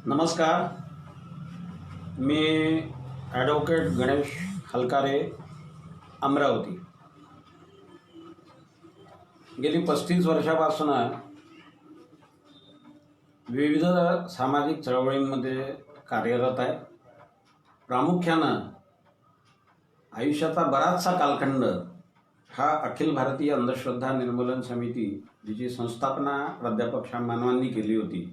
नमस्कार. मी ॲडव्होकेट गणेश हलकारे, अमरावती. गेली 35 वर्षापासून विविध सामाजिक चळवळींमध्ये कार्यरत आहे. प्रामुख्यानं आयुष्याचा बराचसा कालखंड हा अखिल भारतीय अंधश्रद्धा निर्मूलन समिती, जिची संस्थापना प्राध्यापक श्याम मानवांनी केली होती,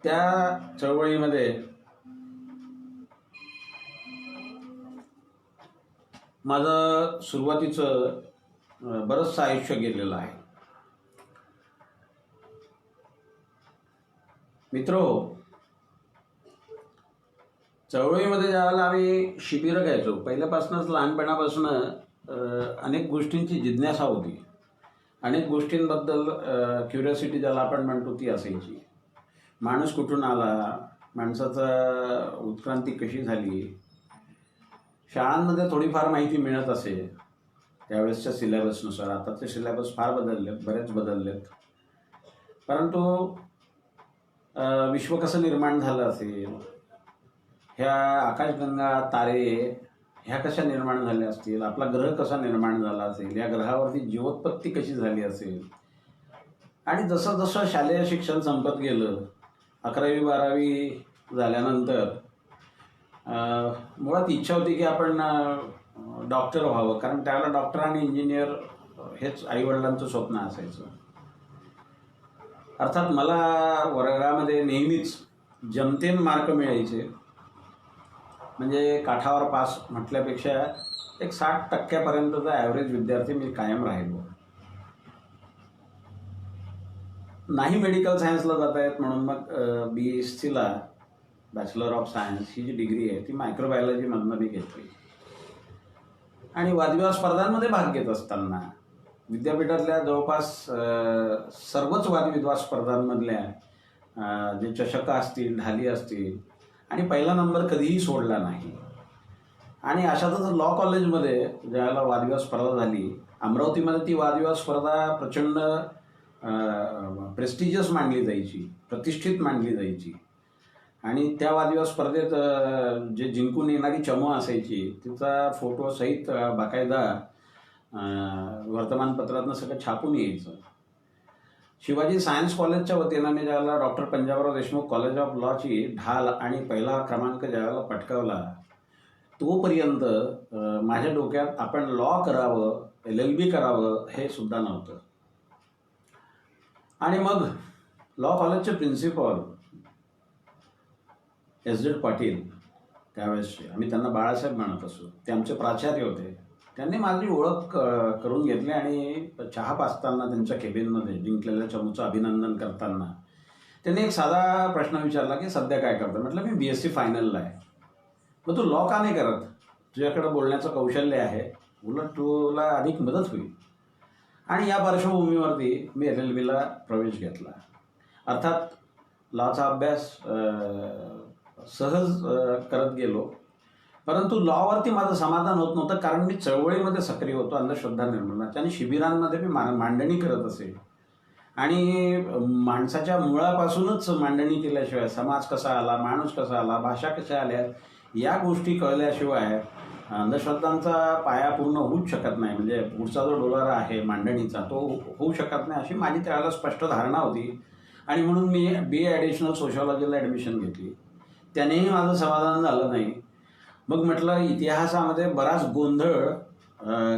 त्या चळवळीमध्ये माझं सुरुवातीचं बरंचसं आयुष्य गेलेलं आहे. मित्रहो, चळवळीमध्ये ज्यावेळेला आम्ही शिबिरं घ्यायचो, पहिल्यापासूनच लहानपणापासून अनेक गोष्टींची जिज्ञासा होती. अनेक गोष्टींबद्दल क्युरियोसिटी ज्याला आपण म्हणतो ती असायची. माणूस कुठून आला, माणसाचा उत्क्रांती कशी झाली, शाळांमध्ये थोडीफार माहिती मिळत असे त्यावेळेसच्या सिलेबसनुसार. आताचे सिलेबस फार बदललेत, बरेच बदललेत. परंतु विश्व कसं निर्माण झालं असेल, ह्या आकाशगंगा तारे ह्या कशा निर्माण झाल्या असतील, आपला ग्रह कसा निर्माण झाला असेल, या ग्रहावरती जीवोत्पत्ती कशी झाली असेल, आणि जसं जसं शालेय शिक्षण संपत गेलं, 11वी 12वी झाल्यानंतर मुळात इच्छा होती की आपण डॉक्टर व्हावं, कारण त्यावेळेला डॉक्टर आणि इंजिनियर हेच आईवडिलांचं स्वप्न असायचं. अर्थात मला वर्गामध्ये नेहमीच जमतेम मार्क मिळायचे. म्हणजे काठावर पास म्हटल्यापेक्षा एक 60% ॲव्हरेज विद्यार्थी मी कायम राहिलो. नाही मेडिकल सायन्सला जात आहेत म्हणून मग BSc बॅचलर ऑफ सायन्स ही जी डिग्री आहे ती मायक्रोबायोलॉजीमधनं मी घेतली. आणि वादविवाद स्पर्धांमध्ये भाग घेत असताना विद्यापीठातल्या जवळपास सर्वच वादविवाद स्पर्धांमधल्या जे चषक असतील, ढाली असतील, आणि पहिला नंबर कधीही सोडला नाही. आणि अशातच लॉ कॉलेजमध्ये ज्यावेळेला वादविवाद स्पर्धा झाली, अमरावतीमध्ये ती वादविवाद स्पर्धा प्रचंड प्रेस्टिजियस मानली जायची, प्रतिष्ठित मानली जायची. आणि त्या वादविवाद स्पर्धेत जे जिंकून येणारी चमू असायची तिचा फोटो सहित बाकायदा वर्तमानपत्रातनं सगळं छापून यायचं. शिवाजी सायन्स कॉलेजच्या वतीनं मी ज्यावेळेला doctor Panjabrao Deshmukh college of लॉची ढाल आणि पहिला क्रमांक ज्यावेळेला पटकावला, तोपर्यंत माझ्या डोक्यात आपण लॉ करावं, LLB करावं हे सुद्धा नव्हतं. आणि मग लॉ कॉलेजचे प्रिन्सिपल S.Z. पाटील, त्यावेळेसचे, आम्ही त्यांना बाळासाहेब म्हणत असो, ते आमचे प्राचार्य होते. त्यांनी माझी ओळख करून घेतली आणि चहा पाजताना त्यांच्या केबिनमध्ये जिंकलेल्या चमूचं अभिनंदन करताना त्यांनी एक साधा प्रश्न विचारला की सध्या काय करतो. म्हटलं मी BSc फायनलला आहे. मग तू लॉ का नाही करत? तुझ्याकडं बोलण्याचं कौशल्य आहे, उलट तुला अधिक मदत होईल. आणि या पार्श्वभूमीवरती मी LLBला प्रवेश घेतला. अर्थात लॉचा अभ्यास सहज करत गेलो, परंतु लॉवरती माझं समाधान होत नव्हतं, कारण मी चळवळीमध्ये सक्रिय होतो अंधश्रद्धा निर्मूलनाच्या, आणि शिबिरांमध्ये मी मांडणी करत असे. आणि माणसाच्या मुळापासूनच मांडणी केल्याशिवाय समाज कसा आला, माणूस कसा आला, भाषा कशा आल्या, या गोष्टी कळल्याशिवाय अंधश्रद्धांचा पाया पूर्ण होऊच शकत नाही. म्हणजे पुढचा जो डोलारा आहे मांडणीचा तो होऊ शकत नाही, अशी माझी त्यावेळेला स्पष्ट धारणा होती. आणि म्हणून मी BA ॲडिशनल सोशॉलॉजीला ॲडमिशन घेतली. त्यानेही माझं समाधान झालं नाही. मग म्हटलं इतिहासामध्ये बराच गोंधळ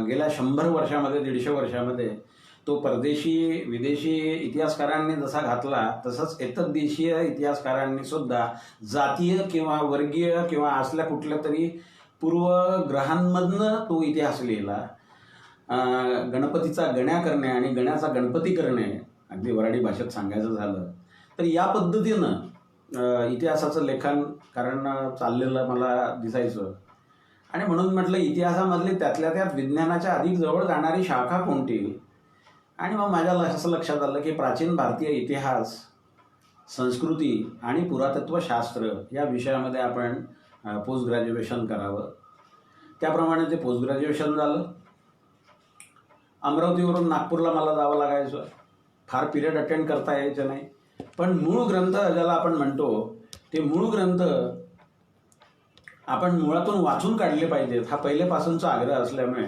गेल्या 100 वर्षामध्ये, 150 वर्षामध्ये तो परदेशी विदेशी इतिहासकारांनी जसा घातला, तसंच एतद्देशीय इतिहासकारांनी सुद्धा जातीय किंवा वर्गीय किंवा असल्या कुठल्या तरी पूर्वग्रहांमधनं तो इतिहास लिहिला. गणपतीचा गण्या करणे आणि गण्याचा गणपती करणे, अगदी वऱ्हाडी भाषेत सांगायचं झालं तर या पद्धतीनं इतिहासाचं लेखन कारण चाललेलं मला दिसायचं. आणि म्हणून म्हटलं इतिहासामधली त्यातल्या त्यात विज्ञानाच्या अधिक जवळ जाणारी शाखा कोणती. आणि मग माझ्या असं लक्षात आलं की प्राचीन भारतीय इतिहास, संस्कृती आणि पुरातत्वशास्त्र या विषयामध्ये आपण पोस्ट ग्रॅज्युएशन करावं. त्याप्रमाणे ते पोस्ट ग्रॅज्युएशन झालं. अमरावतीवरून नागपूरला मला जावं लागायचं. फार पिरियड अटेंड करता यायचं नाही. पण मूळ ग्रंथ ज्याला आपण म्हणतो ते मूळ ग्रंथ आपण मुळातून वाचून काढले पाहिजेत हा पहिलेपासूनचा आग्रह असल्यामुळे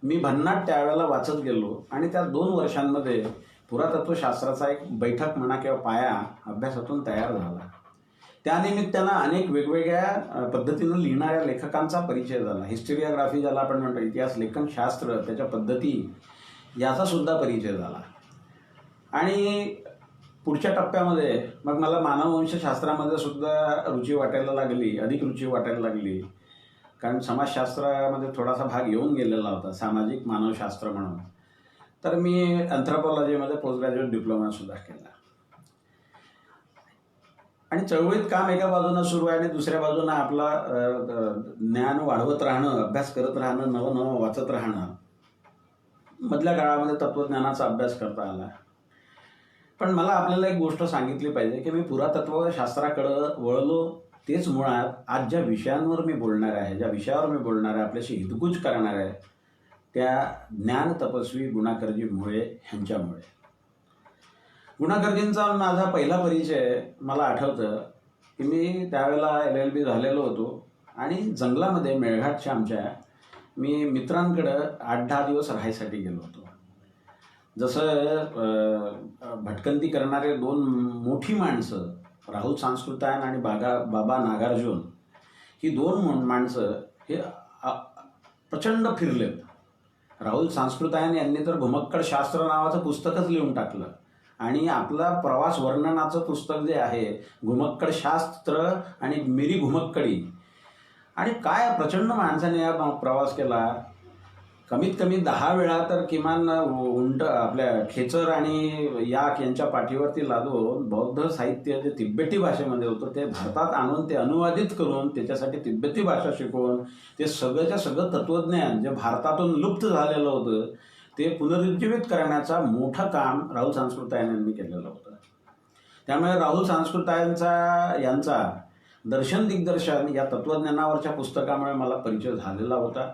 मी भन्नाट त्यावेळेला वाचत गेलो आणि त्या 2 वर्षांमध्ये पुरातत्वशास्त्राचा एक बैठक म्हणा किंवा पाया अभ्यासातून तयार झाला. त्यानिमित्तानं अनेक वेगवेगळ्या पद्धतीनं लिहिणाऱ्या लेखकांचा परिचय झाला. हिस्टोरिओग्राफी ज्याला आपण म्हणतो, इतिहास लेखन शास्त्र, त्याच्या पद्धती, याचा सुद्धा परिचय झाला. आणि पुढच्या टप्प्यामध्ये मग मला मानववंशशास्त्रामध्ये सुद्धा रुची वाटायला लागली, अधिक रुची वाटायला लागली. कारण समाजशास्त्रामध्ये थोडासा भाग येऊन गेलेला होता, सामाजिक मानवशास्त्र म्हणून. तर मी अँथ्रोपॉलॉजीमध्ये पोस्ट ग्रॅज्युएट डिप्लोमासुद्धा केला. आणि चळवळीत काम एका बाजूनं सुरू आहे आणि दुसऱ्या बाजूनं आपला ज्ञान वाढवत राहणं, अभ्यास करत राहणं, नवं नवं वाचत राहणं. मधल्या काळामध्ये तत्त्वज्ञानाचा अभ्यास करता आला. पण मला आपल्याला एक गोष्ट सांगितली पाहिजे की मी पुरातत्वशास्त्राकडं वळलो तेच मुळात आज ज्या विषयांवर मी बोलणार आहे, ज्या विषयावर मी बोलणार आहे, आपल्याशी हितगुज करणार आहे, त्या ज्ञान तपस्वी गुणाकरजी मुळे ह्यांच्यामुळे. गुणाकरजींचा माझा पहिला परिचय मला आठवतं की मी त्यावेळेला LLB झालेलो होतो आणि जंगलामध्ये मेळघाटच्या आमच्या मी मित्रांकडं 8-10 दिवस राहायसाठी गेलो होतो. जसं भटकंती करणारे 2 मोठी माणसं, राहुल सांस्कृतायन आणि बाबा नागार्जुन, ही 2 माणसं हे प्रचंड फिरलेत. राहुल सांस्कृतायन यांनी तर घुमक्कड शास्त्र नावाचं पुस्तकच लिहून टाकलं आणि आपला प्रवास वर्णनाचं पुस्तक जे आहे घुमक्कड शास्त्र आणि मेरी घुमक्कडी. आणि काय प्रचंड माणसाने या प्रवास केला. कमीत कमी 10 वेळा तर किमान उंट आपल्या खेचर आणि याक यांच्या पाठीवरती लादून बौद्ध साहित्य जे तिब्बेटी भाषेमध्ये होतं ते भारतात आणून ते अनुवादित करून त्याच्यासाठी तिब्बेटी भाषा शिकवून ते सगळंच्या सगळं तत्त्वज्ञान जे भारतातून लुप्त झालेलं होतं ते पुनरुज्जीवित करण्याचा मोठं काम राहुल सांस्कृतायन यांनी केलेलं होतं. त्यामुळे राहुल यांचा दर्शन दिग्दर्शन या तत्त्वज्ञानावरच्या पुस्तकामुळे मला परिचय झालेला होता.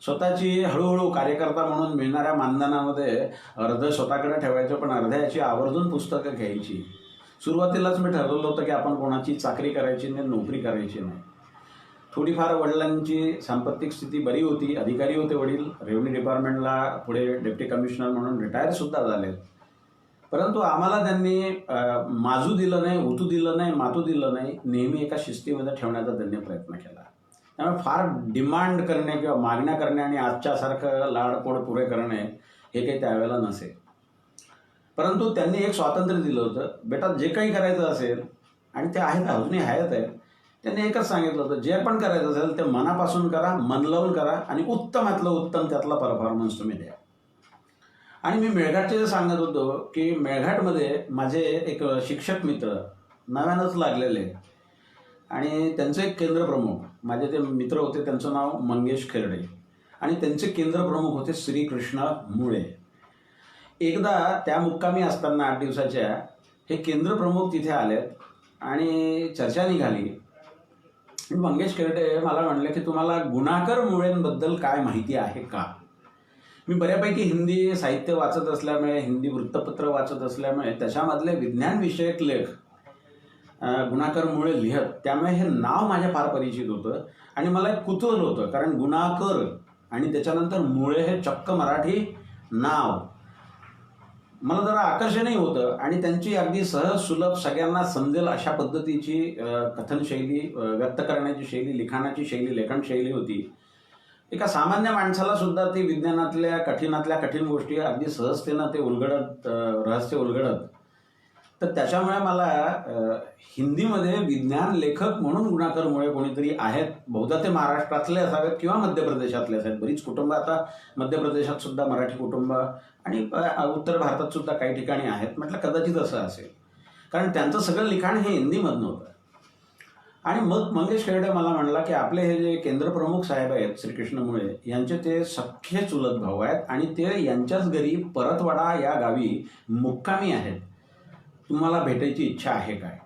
स्वतःची हळूहळू कार्यकर्ता म्हणून मिळणाऱ्या मानधनामध्ये अर्धं स्वतःकडे ठेवायचं, पण अर्ध्याची आवर्जून पुस्तकं घ्यायची. सुरुवातीलाच मी ठरवलं होतं की आपण कोणाची चाकरी करायची नाही, नोकरी करायची नाही. थोडीफार वडिलांची सांपत्तिक स्थिती बरी होती, अधिकारी होते वडील, रेव्हन्यू डिपार्टमेंटला पुढे डेप्टी कमिशनर म्हणून रिटायरसुद्धा झाले. परंतु आम्हाला त्यांनी माजू दिलं नाही, उतू दिलं नाही, मातू दिलं नाही. नेहमी एका शिस्तीमध्ये ठेवण्याचा त्यांनी प्रयत्न केला. त्यामुळे फार डिमांड करणे किंवा मागण्या करणे आणि आजच्यासारखं लाडपोड पुरे करणे हे काही त्यावेळेला नसेल. परंतु त्यांनी एक स्वातंत्र्य दिलं होतं, बेटा जे काही करायचं असेल, आणि ते आहेत, अजूनही हयात आहेत, त्यांनी एकच सांगितलं होतं, जे पण करायचं असेल ते मनापासून करा, मन लावून करा आणि उत्तमातलं उत्तम त्यातला परफॉर्मन्स तुम्ही द्या. आणि मी मेळघाटचे जे सांगत होतो की मेळघाटमध्ये माझे एक शिक्षक मित्र नव्यानंच लागलेले आणि त्यांचे एक केंद्रप्रमुख, माझे ते मित्र होते, त्यांचं नाव मंगेश खेरडे आणि त्यांचे केंद्रप्रमुख होते श्रीकृष्ण मुळे. एकदा त्या मुक्कामी असताना 8 दिवसाच्या हे केंद्रप्रमुख तिथे आलेत आणि चर्चा निघाली. मंगेश खेरडे मला म्हणले की तुम्हाला गुणाकर मुळेंबद्दल काय माहिती आहे का? मी बऱ्यापैकी हिंदी साहित्य वाचत असल्यामुळे, हिंदी वृत्तपत्र वाचत असल्यामुळे त्याच्यामधले विज्ञानविषयक लेख गुणाकर मुळे लिहत, त्यामुळे हे नाव माझ्या फार परिचित होतं आणि मला एक कुतूहल होतं. कारण गुणाकर आणि त्याच्यानंतर मुळे हे चक्क मराठी नाव मला जरा आकर्षणही होतं आणि त्यांची अगदी सहज सुलभ सगळ्यांना समजेल अशा पद्धतीची कथनशैली, व्यक्त करण्याची शैली, लिखाणाची शैली, लेखनशैली होती. एका सामान्य माणसाला सुद्धा ती विज्ञानातल्या कठीण गोष्टी अगदी सहजतेनं ते उलगडत, रहस्य उलगडत. तर त्याच्यामुळे मला हिंदीमध्ये विज्ञान लेखक म्हणून गुणाकर मुळे कोणीतरी आहेत, बहुधा ते महाराष्ट्रातले असावेत किंवा मध्य प्रदेशातले असावेत. बरीच कुटुंब आता मध्य प्रदेशात सुद्धा मराठी कुटुंब आणि उत्तर भारतात सुद्धा काही ठिकाणी आहेत. म्हटलं कदाचित असं असेल, कारण त्यांचं सगळं लिखाण हे हिंदीमधनं होतं. आणि मग मंगेश खेरडे मला म्हणला की आपले हे जे केंद्रप्रमुख साहेब आहेत श्रीकृष्ण मुळे यांचे ते सख्खे चुलत भाऊ आहेत आणि ते यांच्याच घरी परतवाडा या गावी मुक्कामी आहेत, तुम्हाला भेटायची इच्छा आहे काय?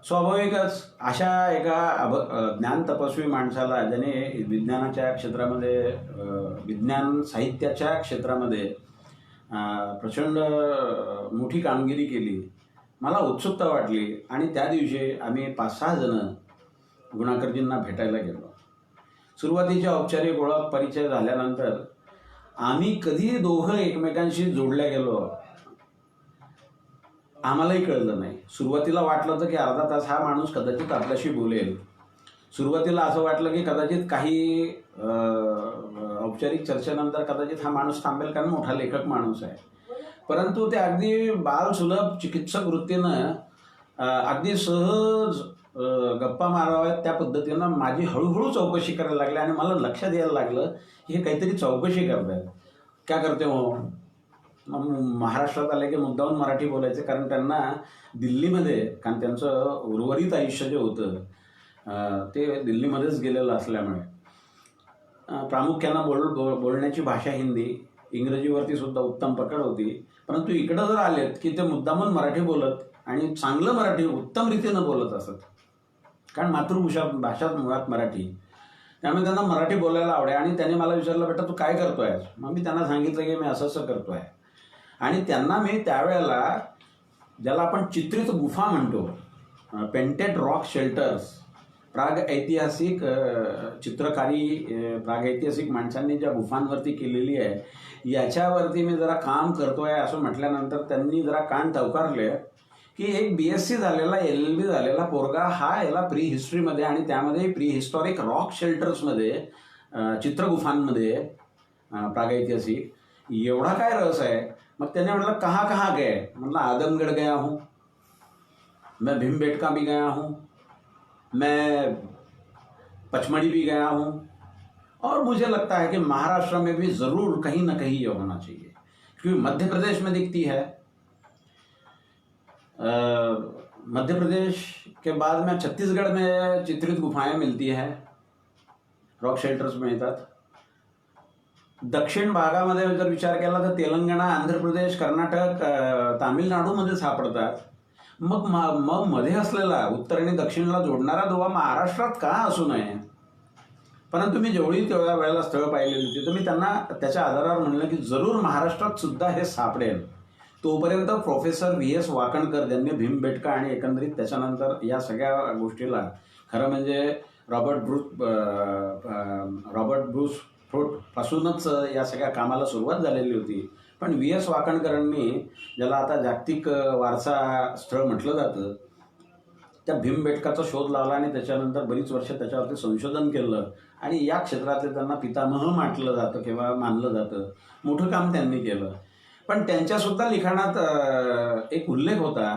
स्वाभाविकच अशा एका ज्ञान तपस्वी माणसाला, ज्याने विज्ञानाच्या क्षेत्रामध्ये, विज्ञान साहित्याच्या क्षेत्रामध्ये प्रचंड मोठी कामगिरी केली, मला उत्सुकता वाटली आणि त्या दिवशी आम्ही 5-6 जण गुणाकरजींना भेटायला गेलो. सुरुवातीच्या औपचारिक ओळख परिचय झाल्यानंतर आम्ही कधी दोघं एकमेकांशी जोडल्या गेलो आम्हालाही कळलं नाही. सुरुवातीला वाटलं होतं की अर्धा तास हा माणूस कदाचित आपल्याशी बोलेल. सुरुवातीला असं वाटलं की कदाचित काही औपचारिक चर्चेनंतर कदाचित हा माणूस थांबेल, कारण मोठा लेखक माणूस आहे. परंतु ते अगदी बालसुलभ चिकित्सक वृत्तीनं अगदी सहज गप्पा माराव्यात त्या पद्धतीनं माझी हळूहळू चौकशी करायला लागली आणि मला लक्षात यायला लागलं की हे काहीतरी चौकशी करतायत. क्या करते हो? मग महाराष्ट्रात आले की मुद्दाहून मराठी बोलायचे, कारण त्यांना दिल्लीमध्ये, कारण त्यांचं उर्वरित आयुष्य जे होतं ते दिल्लीमध्येच गेलेलं असल्यामुळे प्रामुख्यानं बोलण्याची भाषा हिंदी, इंग्रजीवरती सुद्धा उत्तम पकड होती. परंतु इकडं जर आलेत की ते मुद्दामून मराठी बोलत आणि चांगलं मराठी उत्तम रीतीनं बोलत असत, कारण भाषा मुळात मराठी, त्यामुळे त्यांना मराठी बोलायला आवडे. आणि त्याने मला विचारलं, बेटा तू काय करतोय? मग मी त्यांना सांगितलं की मी असं करतोय. आणि त्यांना मी त्यावेळेला, ज्याला आपण चित्रित गुफा म्हणतो, पेंटेड रॉक शेल्टर्स, प्रागऐतिहासिक चित्रकारी प्रागऐतिहासिक माणसांनी ज्या गुफांवरती केलेली आहे, याच्यावरती मी जरा काम करतोय असं म्हटल्यानंतर त्यांनी जरा कान टवकारले की एक BSc झालेला, LLB झालेला पोरगा हा याला प्री हिस्ट्रीमध्ये आणि त्यामध्ये प्री हिस्टॉरिक रॉक शेल्टर्समध्ये, चित्रगुफांमध्ये प्रागैतिहासिक एवढा काय रस आहे? मग त्याने म्हटलं कहाँ गए? मतलब आदमगढ़ गया हूँ, मैं भीमबेटका भी गया हूँ, मैं पचमढ़ी भी गया हूँ, और मुझे लगता है कि महाराष्ट्र में भी ज़रूर कहीं ना कहीं ये होना चाहिए, क्योंकि मध्य प्रदेश में दिखती है, मध्य प्रदेश के बाद में छत्तीसगढ़ में चित्रित गुफाएं मिलती है, रॉक शेल्टर्स मिळतात. दक्षिण भागामध्ये जर विचार केला तर तेलंगणा, आंध्र प्रदेश, कर्नाटक, तामिळनाडूमध्ये सापडतात. मग मध्ये असलेला उत्तर आणि दक्षिणला जोडणारा दुवा महाराष्ट्रात का असू नये? परंतु मी जेवढी तेवढ्या वेळेला स्थळ पाहिलेली होती तर मी त्यांना त्याच्या आधारावर म्हणलं की जरूर महाराष्ट्रात सुद्धा हे सापडेल. तोपर्यंत प्रोफेसर VS वाकणकर, ज्यांनी भीमबेटका आणि एकंदरीत त्याच्यानंतर या सगळ्या गोष्टीला खरं म्हणजे रॉबर्ट ब्रूस फ्रूट पासूनच या सगळ्या कामाला सुरुवात झालेली होती. पण VS वाकणकरांनी, ज्याला आता जागतिक वारसा स्थळ म्हटलं जातं, त्या भीमबेटकाचा शोध लावला आणि त्याच्यानंतर बरीच वर्ष त्याच्यावरती संशोधन केलं आणि या क्षेत्रातले त्यांना पितामह म्हटलं जातं किंवा मानलं जातं. मोठं काम त्यांनी केलं. पण त्यांच्यासुद्धा लिखाणात एक उल्लेख होता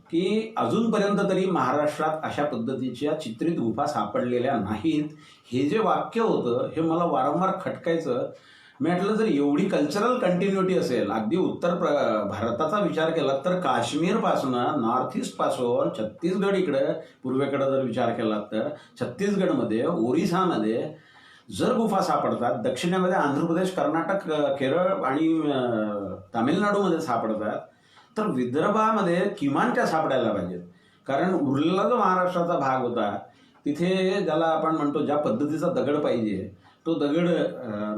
की अजूनपर्यंत तरी महाराष्ट्रात अशा पद्धतीच्या चित्रित गुफा सापडलेल्या नाहीत. हे जे वाक्य होतं हे मला वारंवार खटकायचं. मी म्हटलं जर एवढी कल्चरल कंटिन्युटी असेल, अगदी उत्तर भारताचा विचार केला तर काश्मीरपासून नॉर्थ ईस्टपासून छत्तीसगड इकडं पूर्वेकडं जर विचार केला तर छत्तीसगडमध्ये, ओरिसामध्ये जर गुफा सापडतात, दक्षिणेमध्ये आंध्र प्रदेश, कर्नाटक, केरळ आणि तामिळनाडूमध्ये सापडतात, तर विदर्भामध्ये किमान त्या सापडायला पाहिजेत. कारण उरलेला जो महाराष्ट्राचा भाग होता तिथे ज्याला आपण म्हणतो ज्या पद्धतीचा दगड पाहिजे तो दगड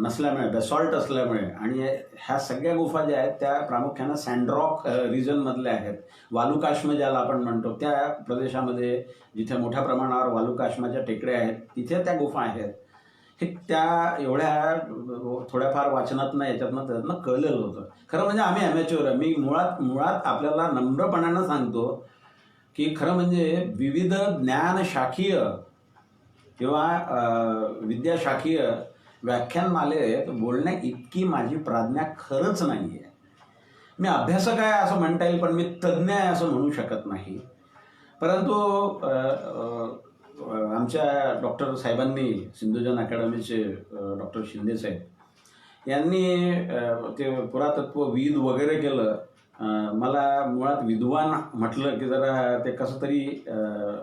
नसल्यामुळे, बेसॉल्ट असल्यामुळे, आणि ह्या सगळ्या गुफा ज्या आहेत त्या प्रामुख्यानं सँडरॉक रिजनमधल्या आहेत. वालुकाश्म ज्याला आपण म्हणतो त्या प्रदेशामध्ये जिथे मोठ्या प्रमाणावर वालुकाश्माच्या टेकड्या आहेत तिथे त्या गुफा आहेत. हे त्या एवढ्या थोड्याफार वाचनातनं याच्यातनं त्यातनं कळलेलं होतं. खरं म्हणजे आम्ही ॲमेच्युअर आहे. मी मुळात आपल्याला नम्रपणानं सांगतो की खरं म्हणजे विविध ज्ञानशाखीय किंवा विद्याशाखीय व्याख्यानमालेत बोलण्या इतकी माझी प्राज्ञा खरंच नाही आहे. मी अभ्यासक आहे असं म्हणता येईल, पण मी तज्ज्ञ आहे असं म्हणू शकत नाही. परंतु आमच्या डॉक्टर साहेबांनी, सिंधुजन अकॅडमीचे डॉक्टर शिंदे साहेब यांनी ते पुरातत्वविद वगैरे केलं. मला मुळात विद्वान म्हटलं की जरा ते कसं तरी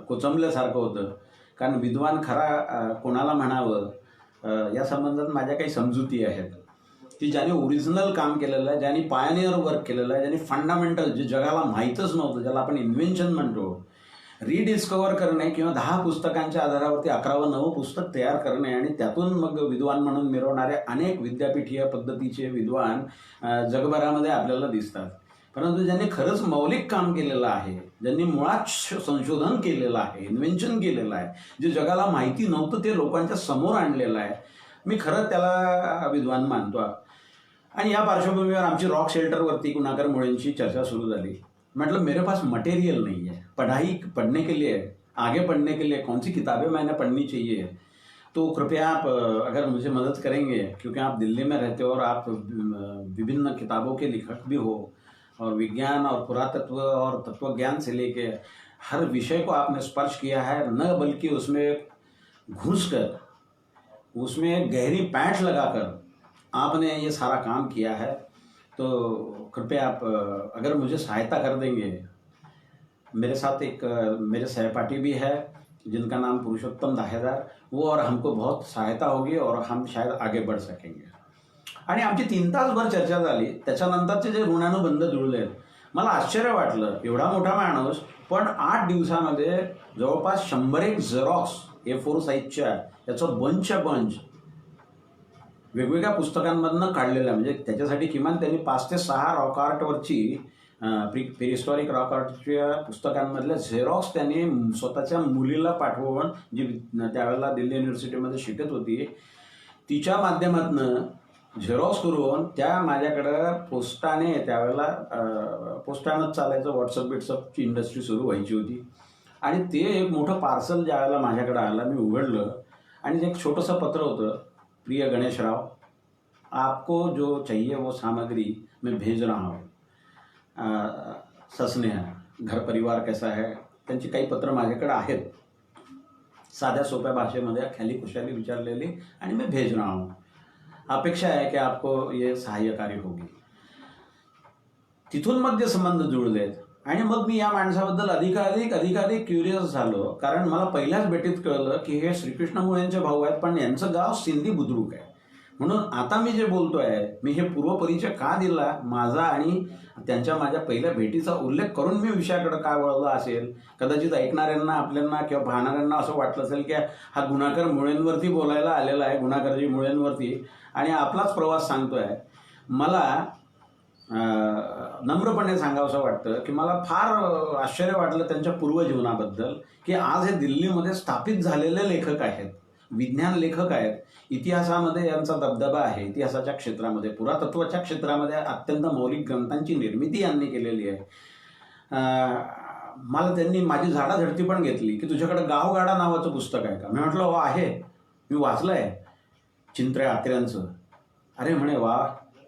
कोचंबल्यासारखं होतं, कारण विद्वान खरा कोणाला म्हणावं या संबंधात माझ्या काही समजुती आहेत की ज्याने ओरिजिनल काम केलेलं आहे, ज्याने पायनियर वर्क केलेलं आहे, ज्याने फंडामेंटल, जे जगाला माहीतच नव्हतं, ज्याला आपण इन्व्हेन्शन म्हणतो, रिडिस्कवर करणे किंवा 10 पुस्तकांच्या आधारावरती 11वं 9वं पुस्तक तयार करणे आणि त्यातून मग विद्वान म्हणून मिरवणारे अनेक विद्यापीठीय पद्धतीचे विद्वान जगभरामध्ये आपल्याला दिसतात. परंतु ज्यांनी खरंच मौलिक काम केलेलं आहे, ज्यांनी मुळात संशोधन केलेलं आहे, इन्व्हेन्शन केलेलं आहे, जे जगाला माहिती नव्हतं ते लोकांच्या समोर आणलेलं आहे, मी खरंच त्याला विद्वान मानतो. आणि या पार्श्वभूमीवर आमची रॉक शेल्टरवरती गुणाकर मुळेंची चर्चा सुरू झाली. मतलब मेरे पास मटेरियल नहीं है पढ़ने के लिए, आगे पढ़ने के लिए कौन सी किताबें मैंने पढ़नी चाहिए, तो कृपया आप अगर मुझे मदद करेंगे, क्योंकि आप दिल्ली में रहते हो और आप विभिन्न किताबों के लेखक भी हो और विज्ञान और पुरातत्व और तत्वज्ञान से लेके हर विषय को आपने स्पर्श किया है, न बल्कि उसमें घुसकर उसमें गहरी पैंठ लगाकर आपने ये सारा काम किया है, तो कृपया आप अगर मुझे सहायता कर देंगे। मेरे साथ एक मेरे सहपाठी भी है जिनका नाम पुरुषोत्तम दाहेदार, वो और हमको बहुत सहायता होगी और हम शायद आगे बढ़ सकेंगे. आणि आमची 3 तासभर चर्चा झाली. त्याच्यानंतरचे जे ऋणानुबंध जुळले, मला आश्चर्य वाटलं. एवढा मोठा माणूस पण 8 दिवसामध्ये जवळपास 101 झेरॉक्स A4 साईजच्या याचं बंच वेगवेगळ्या पुस्तकांमधनं काढलेलं आहे. म्हणजे त्याच्यासाठी किमान त्यांनी 5 ते 6 रॉक आर्टवरची प्रिहिस्टॉरिक रॉक आर्टच्या पुस्तकांमधल्या झेरॉक्स त्यांनी स्वतःच्या मुलीला पाठवून, जी त्यावेळेला दिल्ली युनिव्हर्सिटीमध्ये शिकत होती, तिच्या माध्यमातून झेरॉक्स करून त्या माझ्याकडं पोस्टाने, त्यावेळेला पोस्टानंच चालायचं, व्हॉट्सअपची इंडस्ट्री सुरू व्हायची होती. आणि ते एक मोठं पार्सल ज्यावेळेला माझ्याकडं आलं, मी उघडलं आणि एक छोटंसं पत्र होतं. प्रिय गणेशराव, आपको जो चाहिए वो सामग्री मैं भेज रहा हूँ. सस्नेह, घर परिवार कैसा है, त्यांची काही पत्र माझ्याकडे आहेत, साध्या सोप्या भाषेमध्ये खाली खुशाली विचारलेली, आणि मैं भेज रहा हूँ. अपेक्षा है कि आपको ये सहाय्यकारी होगी. तिथून मग जे संबंध जुळलेत आणि मग मी या माणसाबद्दल अधिकाधिक क्युरियस झालो. कारण मला पहिल्याच भेटीत कळलं की हे श्रीकृष्ण मुळेंचे भाऊ आहेत, पण यांचं गाव सिंधी बुद्रुक आहे. म्हणून आता मी जे बोलतोय, मी हे पूर्वपरिचय का दिला माझा आणि माझ्या पहिल्या भेटीचा उल्लेख करून मी विषयाकडे का वळला असेल. कदाचित ऐकणाऱ्यांना, आपल्यांना किंवा पाहणाऱ्यांना असं वाटलं असेल की हा गुणाकर मुळेंवरती बोलायला आलेला आहे, गुणाकरजी मुळेंवरती, आणि आपलाच प्रवास सांगतोय. मला नम्रपणे सांगावंसं वाटतं की मला फार आश्चर्य वाटलं त्यांच्या पूर्वजीवनाबद्दल, की आज हे दिल्लीमध्ये स्थापित झालेले लेखक आहेत, विज्ञान लेखक आहेत, इतिहासामध्ये यांचा दबदबा आहे. इतिहासाच्या क्षेत्रामध्ये, पुरातत्वाच्या क्षेत्रामध्ये अत्यंत मौलिक ग्रंथांची निर्मिती यांनी केलेली आहे. मला त्यांनी माझी झाडाझडती पण घेतली की तुझ्याकडे गावगाडा नावाचं पुस्तक आहे का. मी म्हटलं हो आहे, मी वाचलं आहे चिंत्रे आत्र्यांचं. अरे म्हणे वा,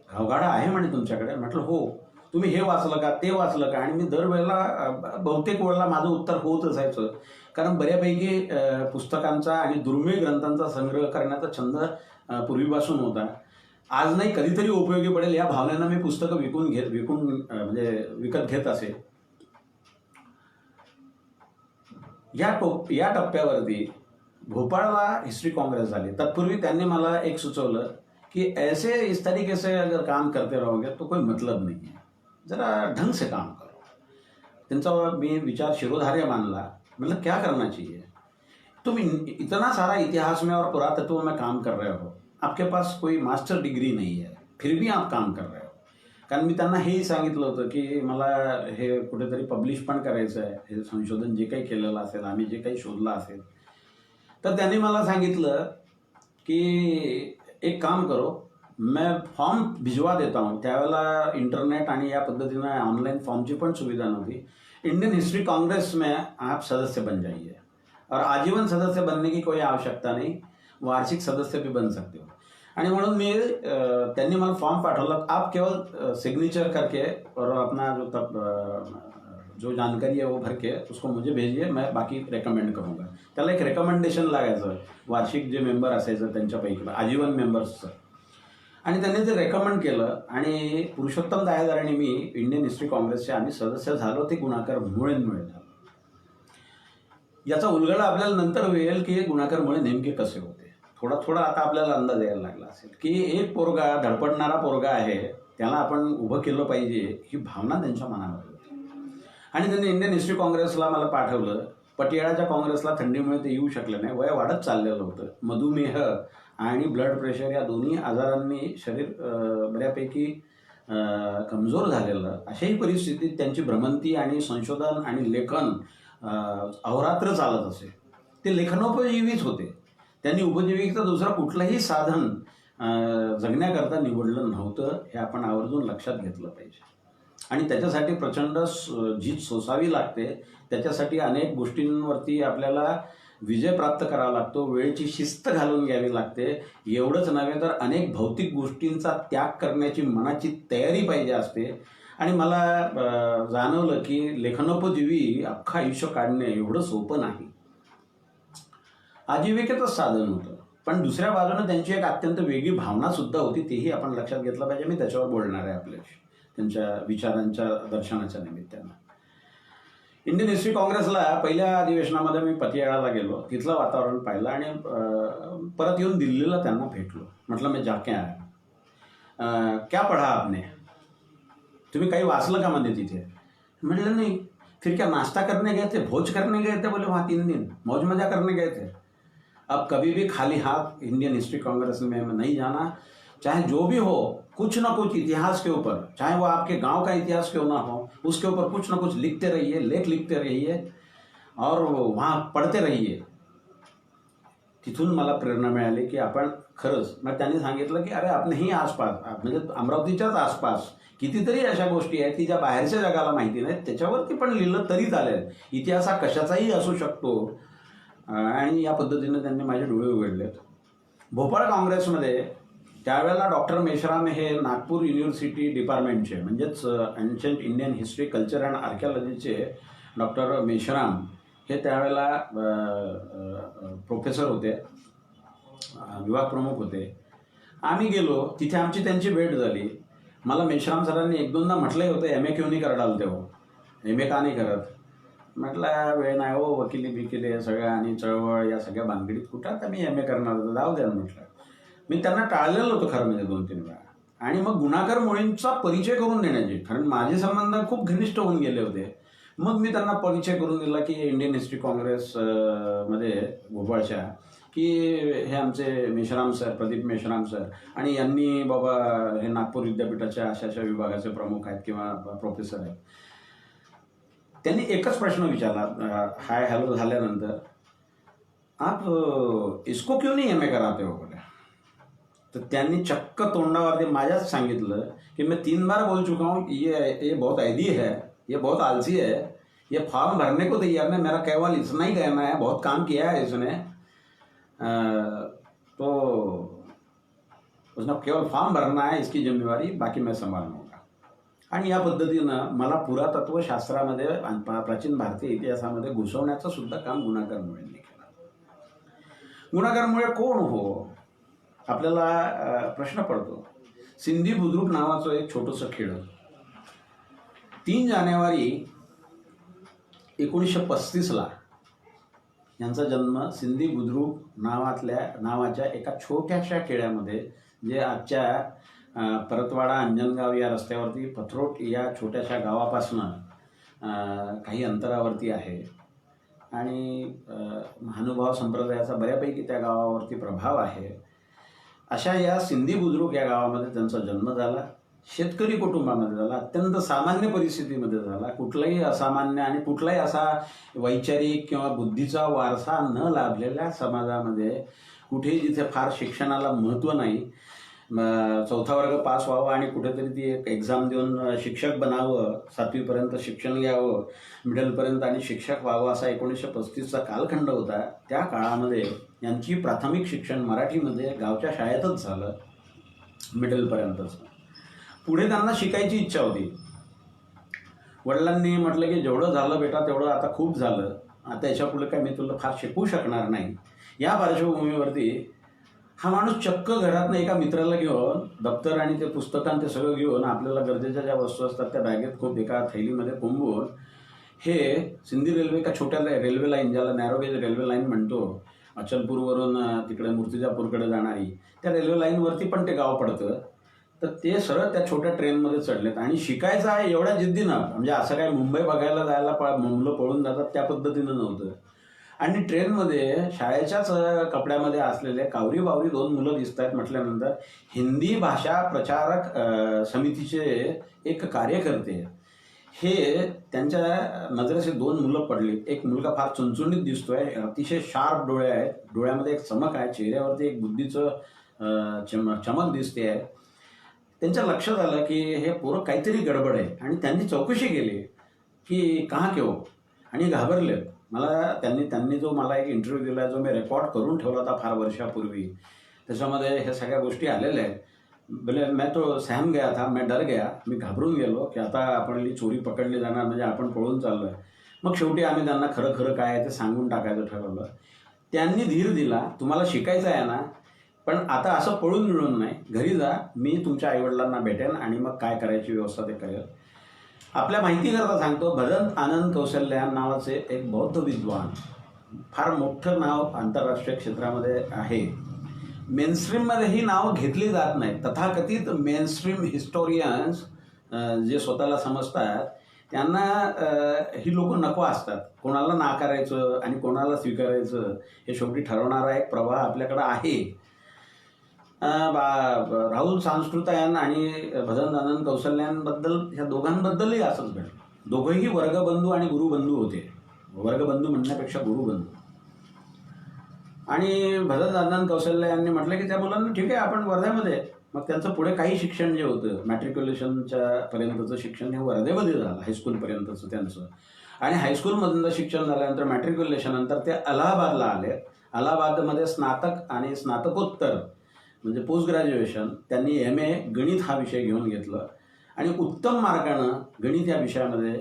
गावगाडा आहे म्हणे तुमच्याकडे. म्हटलं हो, तुम्ही हे वाचलं का, ते वाचलं का. आणि मी दरवेळेला, बहुतेक वेळेला माझं उत्तर होत असायचं, कारण बऱ्यापैकी पुस्तकांचा आणि दुर्मिळ ग्रंथांचा संग्रह करण्याचा छंद पूर्वीपासून होता. आज नाही, कधीतरी उपयोगी पडेल या भावनेनं मी पुस्तकं विकत घेत असे. या टप्प्यावरती भोपाळला हिस्ट्री काँग्रेस झाली. तत्पूर्वी त्यांनी मला एक सुचवलं कि ऐसे इस तरीके से अगर काम करते रहोगे तो कोई मतलब नहीं है, ज़रा ढंग से काम करो. त्यांचा मी विचार शिरोधार्य मानला. मतलब क्या करना चाहिए, तुम इतना सारा इतिहास में और पुरातत्व में काम कर रहे हो, आपके पास कोई मास्टर डिग्री नहीं है, फिर भी आप काम कर रहे हो. कारण मी त्यांना हेही सांगितलं होतं की मला हे कुठेतरी पब्लिश पण करायचं आहे, हे संशोधन जे काही केलेलं असेल, आम्ही जे काही शोधलं असेल. तर त्यांनी मला सांगितलं की एक काम करो, मैं फॉर्म भिजवा देता हूँ. त्यावेळेला इंटरनेट आणि या पद्धतीने ऑनलाइन फॉर्मची पण सुविधा नव्हती. इंडियन हिस्ट्री कांग्रेस में आप सदस्य बन जाइए और आजीवन सदस्य बनने की कोई आवश्यकता नहीं, वार्षिक सदस्य भी बन सकते हो. आणि म्हणून मी त्यांनी मला फॉर्म पाठवला. आप केवल सिग्नेचर करके और अपना जो जानकारी है वो भर के उसको मुझे भेजिए, मैं बाकी रेकमेंड करूँगा. त्याला एक रेकमेंडेशन लागायचं, वार्षिक जे मेंबर असायचं त्यांच्यापैकी आजीवन मेंबर्सचं. आणि त्यांनी ते रेकमेंड केलं आणि पुरुषोत्तम दाहेदार आणि मी इंडियन हिस्ट्री काँग्रेसचे आम्ही सदस्य झालो. ते गुणाकर मुळेंमुळे झालो. याचा उलगडा आपल्याला नंतर होईल की गुणाकर मुळे नेमके कसे होते. थोडा आता आपल्याला अंदाज यायला लागला असेल की एक पोरगा, धडपडणारा पोरगा आहे, त्याला आपण उभं केलं पाहिजे, ही भावना त्यांच्या मनामध्ये होती. आणि त्यांनी इंडियन हिस्ट्री काँग्रेसला मला पाठवलं. पटियाळाच्या काँग्रेसला थंडीमुळे ते येऊ शकले नाही, वय वाढत चाललेलं होतं. मधुमेह आणि ब्लड प्रेशर या दोन्ही आजारांनी शरीर बऱ्यापैकी कमजोर झालेलं, अशाही परिस्थितीत त्यांची भ्रमंती आणि संशोधन आणि लेखन अहोरात्र चालत असे. ते लेखनोपजीवीच होते. त्यांनी उपजीविकेचं दुसरं कुठलंही साधन जगण्याकरता निवडलं नव्हतं, हे आपण आवर्जून लक्षात घेतलं पाहिजे. आणि त्याच्यासाठी प्रचंड झीज सोसावी लागते. त्याच्यासाठी अनेक गोष्टींवरती आपल्याला विजय प्राप्त करावा लागतो, वेळेची शिस्त घालून घ्यावी लागते. एवढंच नव्हे तर अनेक भौतिक गोष्टींचा त्याग करण्याची मनाची तयारी पाहिजे असते. आणि मला जाणवलं की लेखनोपजीवी अख्खं आयुष्य काढणे एवढं सोपं नाही. आजीविकेचंच साधन होतं, पण दुसऱ्या बाजूने त्यांची एक अत्यंत वेगळी भावना सुद्धा होती, तेही आपण लक्षात घेतलं पाहिजे. मी त्याच्यावर बोलणार आहे आपल्याशी, त्यांच्या विचारांच्या दर्शनाच्या निमित्तानं. इंडियन हिस्ट्री काँग्रेसला पहिल्या अधिवेशनामध्ये मी पतियाळाला गेलो, तिथलं वातावरण पाहिलं आणि परत येऊन दिल्लीला त्यांना भेटलो. म्हटलं मी जाके आया, क्या पढ़ा आपने, तुम्ही काही वाचलं का मध्ये तिथे? म्हटलं नहीं. फिर क्या नाश्ता करने गए थे, भोज करने गए थे? बोले वहाँ 3 दिन मौज मजा करने गए थे. अब कभी भी खाली हाथ इंडियन हिस्ट्री कांग्रेस में नहीं जाना. चाहे जो भी हो, कुछ ना कुछ इतिहास के ऊपर, चाहे वो आपके गांव का इतिहास क्यों ना हो, उसके ऊपर कुछ ना कुछ लिखते रहिए, लेख लिखते रहिए और वहाँ पढ़ते रहिए. तिथून मला प्रेरणा मिळाली की आपण खरंच. मग त्यांनी सांगितलं की अरे आपणही आसपास, म्हणजे अमरावतीच्याच आसपास कितीतरी अशा गोष्टी आहेत की ज्या बाहेरच्या जगाला माहिती नाहीत, त्याच्यावरती पण लिहिलं तरी चालेल. इतिहास हा कशाचाही असू शकतो. आणि या पद्धतीने त्यांनी माझे डोळे उघडलेत. भोपाळ काँग्रेसमध्ये त्यावेळेला डॉक्टर मेश्राम हे नागपूर युनिव्हर्सिटी डिपार्टमेंटचे, म्हणजेच ancient Indian history, culture and आर्किओलॉजीचे डॉक्टर मेश्राम हे त्यावेळेला प्रोफेसर होते, विभाग प्रमुख होते. आम्ही गेलो तिथे, आमची त्यांची भेट झाली. मला मेश्राम सरांनी 1-2दा म्हटलंही होतं MA क्यों नाही कराल तेव्हा, MA का नाही करत? म्हटलं वेळ नाही हो, वकिली बिकिली हे सगळं आणि चळवळ या सगळ्या भानगडीत कुठं आता मी MA करणार होतं, जाऊ द्या म्हटलं. मी त्यांना टाळलेलं होतं खरं म्हणजे 2-3 वेळा. आणि मग गुणाकर मुळींचा परिचय करून देण्याचे, कारण माझे संबंध खूप घनिष्ठ होऊन गेले होते. मग मी त्यांना परिचय करून दिला की इंडियन हिस्ट्री काँग्रेस मध्ये भोपाळच्या, की हे आमचे मेश्राम सर, प्रदीप मेश्राम सर, आणि यांनी बाबा हे नागपूर विद्यापीठाच्या अशा अशा विभागाचे प्रमुख आहेत किंवा प्रोफेसर आहेत. त्यांनी एकच प्रश्न विचारला हाय हॅलो झाल्यानंतर, आप इसको क्यों नहीं MA कराते हो बोले. तर त्यांनी चक्क तोंडावरती माझ्याच सांगितलं की मैं 3 बार बोल चुका हूँ, ये बहुत ऐदी है, ये बहुत आलसी है, ये फॉर्म भरने को तैयार नहीं, मेरा केवल इतना ही कहना है, बहुत काम किया है इसने, तो उसने केवल फॉर्म भरना है, इसकी जिम्मेवारी बाकी मैं संभालूंगा. आणि या पद्धतीनं मला पुरातत्वशास्त्रामध्ये, प्राचीन भारतीय इतिहासामध्ये घुसवण्याचं सुद्धा काम गुणाकर मुळेंनी केलं. गुणाकर मुळे कोण हो, आपल्याला प्रश्न पडतो. सिंधी बुद्रुक नावाचं एक छोटंसं खेळ. 3 जानेवारी 1935ला यांचा जन्म सिंधी बुद्रुक नावाच्या एका छोट्याशा खेड्यामध्ये, जे आजच्या परतवाडा अंजनगाव या रस्त्यावरती पथरोट या छोट्याशा गावापासनं काही अंतरावरती आहे. आणि महानुभाव संप्रदायाचा बऱ्यापैकी त्या गावावरती प्रभाव आहे. अशा या सिंधी बुद्रुक या गावामध्ये त्यांचा जन्म झाला. शेतकरी कुटुंबामध्ये झाला, अत्यंत सामान्य परिस्थितीमध्ये झाला. कुठलाही असामान्य आणि कुठलाही असा वैचारिक किंवा बुद्धीचा वारसा न लाभलेल्या समाजामध्ये, कुठेही जिथे फार शिक्षणाला महत्त्व नाही, 4था वर्ग पास व्हावं आणि कुठेतरी ती एक एक्झाम देऊन शिक्षक बनावं, 7वीपर्यंत शिक्षण घ्यावं, मिडलपर्यंत आणि शिक्षक व्हावं, असा 1935चा कालखंड होता. त्या काळामध्ये यांची प्राथमिक शिक्षण मराठीमध्ये गावच्या शाळेतच झालं, मिडलपर्यंतच. पुढे त्यांना शिकायची इच्छा होती. वडिलांनी म्हटलं की जेवढं झालं बेटा तेवढं आता खूप झालं, आता याच्या पुढे काय मी तुला फार शिकवू शकणार नाही. या पार्श्वभूमीवरती हा माणूस चक्क घरातनं एका मित्राला घेऊन दप्तर आणि ते पुस्तकांत ते सगळं घेऊन, आपल्याला गरजेच्या ज्या वस्तू असतात त्या बॅगेत खूप एका थैलीमध्ये कोंबून, हे सिंधी रेल्वे, एका छोट्या रेल्वे लाईन, ज्याला नॅरोगेज रेल्वे लाईन म्हणतो, अचलपूरवरून तिकडे मूर्तिजापूरकडे जाणारी, त्या रेल्वे लाईनवरती पण ते गाव पडतं. तर ते सरळ त्या छोट्या ट्रेनमध्ये चढलेत आणि शिकायचं आहे एवढ्या जिद्दीनं. म्हणजे असं काय मुंबई बघायला जायला मुलं पळून जातात त्या पद्धतीनं नव्हतं. आणि ट्रेनमध्ये शाळेच्याच कपड्यामध्ये असलेले कावरी बावरी 2 मुलं दिसत आहेत म्हटल्यानंतर हिंदी भाषा प्रचारक समितीचे एक कार्यकर्ते हे त्यांच्या नजरेचे 2 मुलं पडली. एक मुलगा फार चुणचुणीत दिसतोय, अतिशय शार्प डोळे आहेत, डोळ्यामध्ये एक चमक आहे, चेहऱ्यावरती एक बुद्धीचं चमक दिसते आहे. त्यांच्या लक्षात आलं की हे पोरं काहीतरी गडबड आहे आणि त्यांनी चौकशी केली की कहाँ के हो, आणि घाबरले. त्यांनी जो मला एक इंटरव्ह्यू दिला, जो मी रेकॉर्ड करून ठेवला होता फार वर्षापूर्वी, त्याच्यामध्ये ह्या सगळ्या गोष्टी आलेल्या आहेत. बोले मैं तो सहम गया था, मैं डर गया, मी घाबरून गेलो की आता आपली चोरी पकडली जाणार, म्हणजे आपण पळून चाललो आहे. मग शेवटी आम्ही त्यांना खरं खरं काय आहे ते सांगून टाकायचं ठरवलं. त्यांनी धीर दिला, तुम्हाला शिकायचं आहे ना, पण आता असं पळून मिळून नाही, घरी जा, मी तुमच्या आईवडिलांना भेटेन आणि मग काय करायची व्यवस्था ते करेल. आपल्या माहितीकरता सांगतो, भदंत आनंद कौशल्यान नावाचे एक बौद्ध विद्वान, फार मोठं नाव आंतरराष्ट्रीय क्षेत्रामध्ये आहे. मेनस्ट्रीममध्ये ही नावं घेतली जात नाही. तथाकथित मेनस्ट्रीम हिस्टोरियन्स जे स्वतःला समजतात त्यांना ही लोक नको असतात. कोणाला नाकारायचं आणि कोणाला स्वीकारायचं हे शेवटी ठरवणारा एक प्रवाह आपल्याकडं आहे. राहुल सांस्कृतायन आणि भदंत आनंद कौशल्यांबद्दल, ह्या दोघांबद्दलही असंच घडलं. दोघंही वर्गबंधू आणि गुरुबंधू होते. वर्गबंधू म्हणण्यापेक्षा गुरुबंधू. आणि भदंत आनंद कौशल्य यांनी म्हटलं की त्या मुलांना ठीक आहे, आपण वर्ध्यामध्ये. मग त्यांचं पुढे काही शिक्षण जे होतं मॅट्रिक्युलेशनच्या पर्यंतचं शिक्षण हे वर्धेमध्ये झालं, हायस्कूलपर्यंतचं त्यांचं. आणि हायस्कूलमधलं शिक्षण झाल्यानंतर मॅट्रिक्युलेशन नंतर ते अलाहाबादला आले. अलाहाबादमध्ये स्नातक आणि स्नातकोत्तर म्हणजे पोस्ट ग्रॅज्युएशन त्यांनी MA गणित हा विषय घेऊन घेतलं आणि उत्तम मार्गानं गणित या विषयामध्ये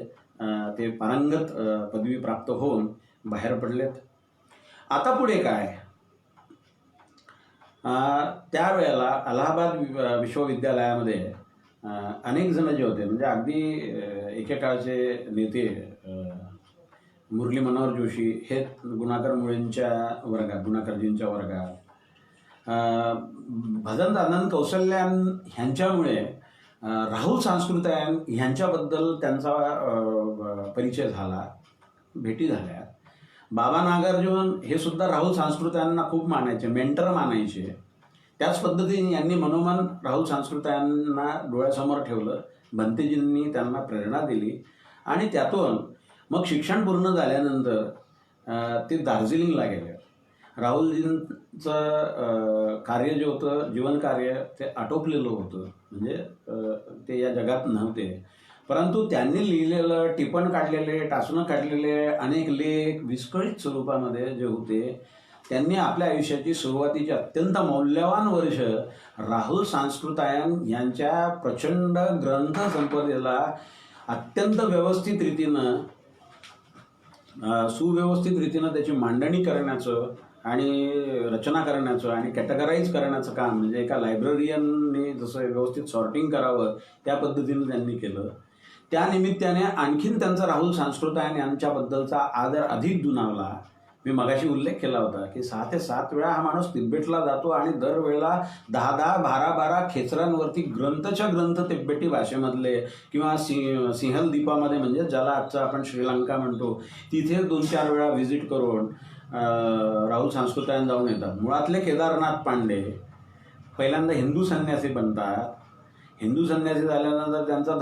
ते पारंगत पदवी प्राप्त होऊन बाहेर पडलेत. आता पुढे काय, त्यावेळेला अलाहाबाद विश्वविद्यालयामध्ये अनेक जण जे होते, म्हणजे अगदी एकेकाळचे नेते मुरली मनोहर जोशी हे गुणाकर मुळेंच्या वर्गात, गुणाकरजींच्या वर्गात, भदंत आनंद कौशल्यान ह्यांच्यामुळे राहुल सांस्कृतायन ह्यांच्याबद्दल त्यांचा परिचय झाला, भेटी झाल्या. बाबा नागार्जुन हे सुद्धा राहुल सांस्कृतायनांना खूप मानायचे, मेंटर मानायचे. त्याच पद्धतीने यांनी मनोमन राहुल सांस्कृतायनांना डोळ्यासमोर ठेवलं. भंतेजींनी त्यांना प्रेरणा दिली आणि त्यातून मग शिक्षण पूर्ण झाल्यानंतर ते दार्जिलिंगला गेले. राहुलजींचं कार्य जे होतं, जीवनकार्य, ते आटोपलेलं होतं, म्हणजे ते या जगात नव्हते. परंतु त्यांनी लिहिलेलं, टिपण काढलेले, टाचणं काढलेले अनेक लेख विस्कळीत स्वरूपामध्ये जे होते, त्यांनी आपल्या आयुष्याची सुरुवातीची अत्यंत मौल्यवान वर्ष राहुल सांस्कृतायन यांच्या प्रचंड ग्रंथ संपदेला अत्यंत व्यवस्थित रीतीनं, सुव्यवस्थित रीतीनं त्याची मांडणी करण्याचं आणि रचना करण्याचं आणि कॅटेगराईज करण्याचं काम, म्हणजे एका लायब्ररियनने जसं व्यवस्थित सॉर्टिंग करावं त्या पद्धतीनं त्यांनी केलं. त्या निमित्ताने आणखीन त्यांचा राहुल सांस्कृतायन यांच्याबद्दलचा आदर अधिक दुणावला. मी मगाशी उल्लेख केला होता की 6 ते 7 वेळा हा माणूस तिबेटला जातो आणि दरवेळेला 10-10, 12-12 खेचरांवरती ग्रंथच्या ग्रंथ तिबेटी भाषेमधले किंवा सिंहल द्वीपामध्ये, म्हणजे ज्याला आजचं आपण श्रीलंका म्हणतो, तिथे 2-4 वेळा व्हिजिट करून राहुल सांस्कृतायन जाऊन येतात. मुळातले केदारनाथ पांडे पहिल्यांदा हिंदू संन्यासी बनतात. हिंदू संन्यासी झाल्यानंतर त्यांचा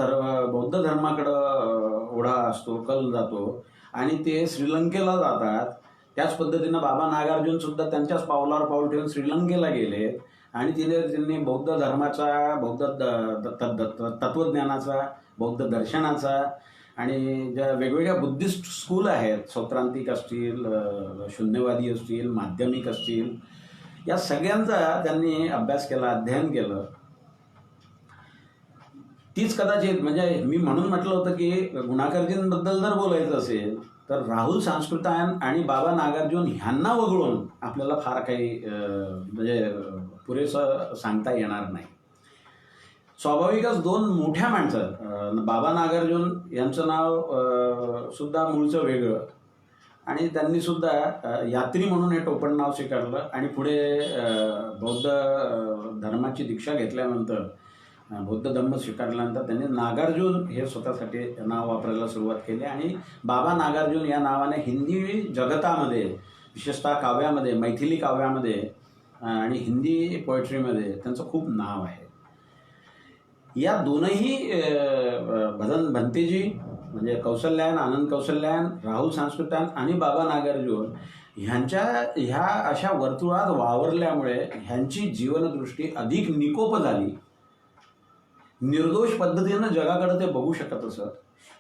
बौद्ध धर्माकडं ओढा असतो, कल जातो आणि ते श्रीलंकेला जातात. त्याच पद्धतीनं बाबा नागार्जुन सुद्धा त्यांच्याच पावलावर पाऊल ठेवून श्रीलंकेला गेले आणि तिथे त्यांनी बौद्ध धर्माचा, बौद्ध तत्त्वज्ञानाचा, बौद्ध दर्शनाचा आणि ज्या वेगवेगळ्या बुद्धिस्ट स्कूल आहेत, सौत्रांतिक असतील, शून्यवादी असतील, माध्यमिक असतील, या सगळ्यांचा त्यांनी अभ्यास केला, अध्ययन केलं. तीच कदाचित, म्हणजे मी म्हणून म्हटलं होतं की गुणाकरजींबद्दल जर बोलायचं असेल तर राहुल सांस्कृतायन आणि बाबा नागार्जुन ह्यांना वगळून आपल्याला फार काही म्हणजे पुरेसं सांगता येणार नाही. स्वाभाविकच 2 मोठ्या माणसं, बाबा नागार्जुन यांचं नाव सुद्धा मूळचं वेगळं आणि त्यांनी सुद्धा यात्री म्हणून हे टोपण नाव स्वीकारलं आणि पुढे बौद्ध धर्माची दीक्षा घेतल्यानंतर बौद्ध धम्म स्वीकारल्यानंतर त्यांनी नागार्जुन हे स्वतःसाठी नाव वापरायला सुरुवात केली आणि बाबा नागार्जुन या नावाने हिंदी जगतामध्ये, विशेषतः काव्यामध्ये, मैथिली काव्यामध्ये आणि हिंदी पोएट्रीमध्ये त्यांचं खूप नाव आहे. या दोनही भंतेजी म्हणजे कौशल्यायन, आनंद कौशल्यायन, राहुल सांस्कृत्यायन आणि बाबा नागार्जुन ह्या अशा वर्तुळात वावरल्यामुळे ह्यांची जीवनदृष्टी अधिक निकोप झाली. निर्दोष पद्धतीनं जगाकडे ते बघू शकत असत.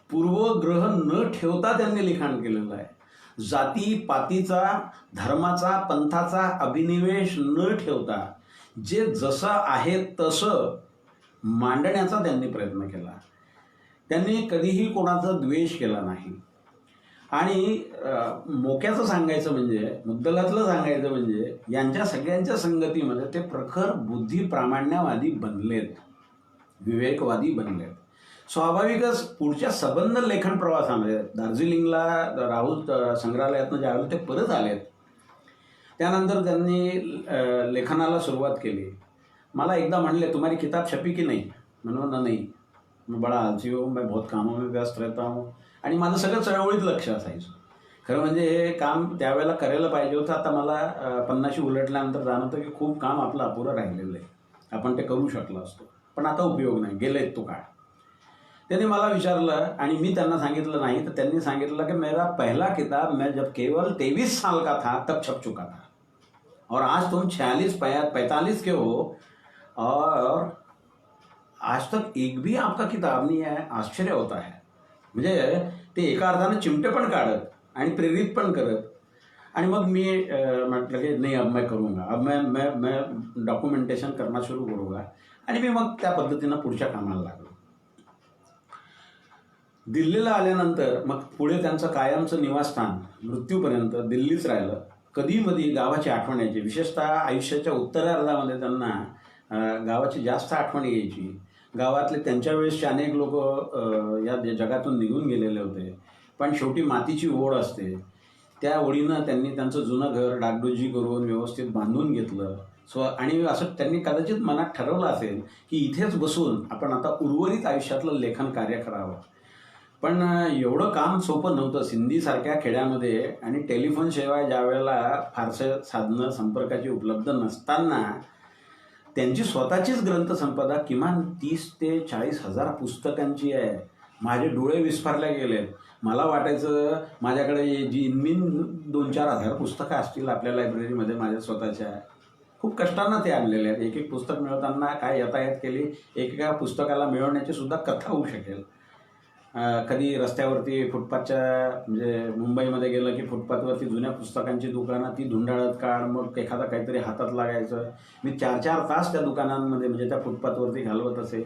पूर्वग्रह न ठेवता त्यांनी लिखाण केलेलं आहे. जाती पातीचा, धर्माचा, पंथाचा अभिनिवेश न ठेवता जे जसं आहे तसं मांडण्याचा त्यांनी प्रयत्न केला. त्यांनी कधीही कोणाचा द्वेष केला नाही. आणि मोक्याचं सांगायचं म्हणजे, मुद्दलातलं सांगायचं म्हणजे, यांच्या सगळ्यांच्या संगतीमध्ये ते प्रखर बुद्धी प्रामाण्यवादी बनलेत, विवेकवादी बनलेत. स्वाभाविकच पुढच्या सबंध लेखन प्रवासामध्ये दार्जिलिंगला राहुल संग्रहालयातनं ज्यावेळेला ते परत आलेत, त्यानंतर त्यांनी लेखनाला सुरुवात केली. मला एकदा म्हणले, तुम्हारी किताब छपी की नाही? म्हणून नाही, मैं बड़ा आलसी हूँ, मैं बहुत कामों में व्यस्त रहता हूँ. आणि माझं सगळं चळवळीत लक्ष असायचं. खरं म्हणजे हे काम त्यावेळेला करायला पाहिजे होतं. आता मला 50 उलटल्यानंतर जाणवतं की खूप काम आपलं अपुरं राहिलेलं आहे, आपण ते करू शकलो असतो, पण आता उपयोग नाही, गेलेत तो काळ. त्यांनी मला विचारलं आणि मी त्यांना सांगितलं नाही, तर त्यांनी सांगितलं की मेरा पहला किताब मैं जब केवल 23 साल का था तब छप चुका था, और आज तुम 46-45 के हो और आज तक एक भी आपका किताब नहीं है. आश्चर्य होता है. म्हणजे ते एका अर्थानं चिमटे पण काढत आणि प्रेरित पण करत. आणि मग मी म्हटलं की नाही, अब मैं करूँगा, अब मैं डॉक्युमेंटेशन करना शुरू करूँगा. आणि मी मग त्या पद्धतीनं पुढच्या कामाला लागलो. दिल्लीला आल्यानंतर मग पुढे त्यांचं कायमचं निवासस्थान मृत्यूपर्यंत दिल्लीच राहिलं. कधीमधी गावाची आठवण यायची. विशेषतः आयुष्याच्या उत्तरार्धामध्ये त्यांना गावाची जास्त आठवण यायची. गावातले त्यांच्या वेळेसचे अनेक लोक या जगातून निघून गेलेले होते, पण शेवटी मातीची ओढ असते. त्या ओढीनं त्यांनी त्यांचं जुनं घर डागडुजी करून व्यवस्थित बांधून घेतलं. आणि असं त्यांनी कदाचित मनात ठरवलं असेल की इथेच बसून आपण आता उर्वरित आयुष्यातलं लेखन कार्य करावं. पण एवढं काम सोपं नव्हतं सिंधीसारख्या खेड्यामध्ये. आणि टेलिफोन सेवा ज्या वेळेला फारसं साधनं संपर्काची उपलब्ध नसताना त्यांची स्वतःचीच ग्रंथसंपदा किमान 30 ते 40 हजार पुस्तकांची आहे. माझे डोळे विस्फारले गेलेत. मला वाटायचं माझ्याकडे जी इनमिन 2-4 हजार पुस्तकं असतील आपल्या लायब्ररीमध्ये माझ्या स्वतःच्या. खूप कष्टानं ते आणलेले आहेत. एक एक पुस्तक मिळवताना काय यतायत केली. एकेका पुस्तकाला मिळवण्याची सुद्धा कथा होऊ शकेल. कधी रस्त्यावरती फुटपाथच्या म्हणजे मुंबईमध्ये गेलं की फुटपाथवरती जुन्या पुस्तकांची दुकानं ती धुंडाळत काढ, मग एखादा काहीतरी हातात लागायचं. मी 4-4 तास त्या दुकानांमध्ये म्हणजे त्या फुटपाथवरती घालवत असे.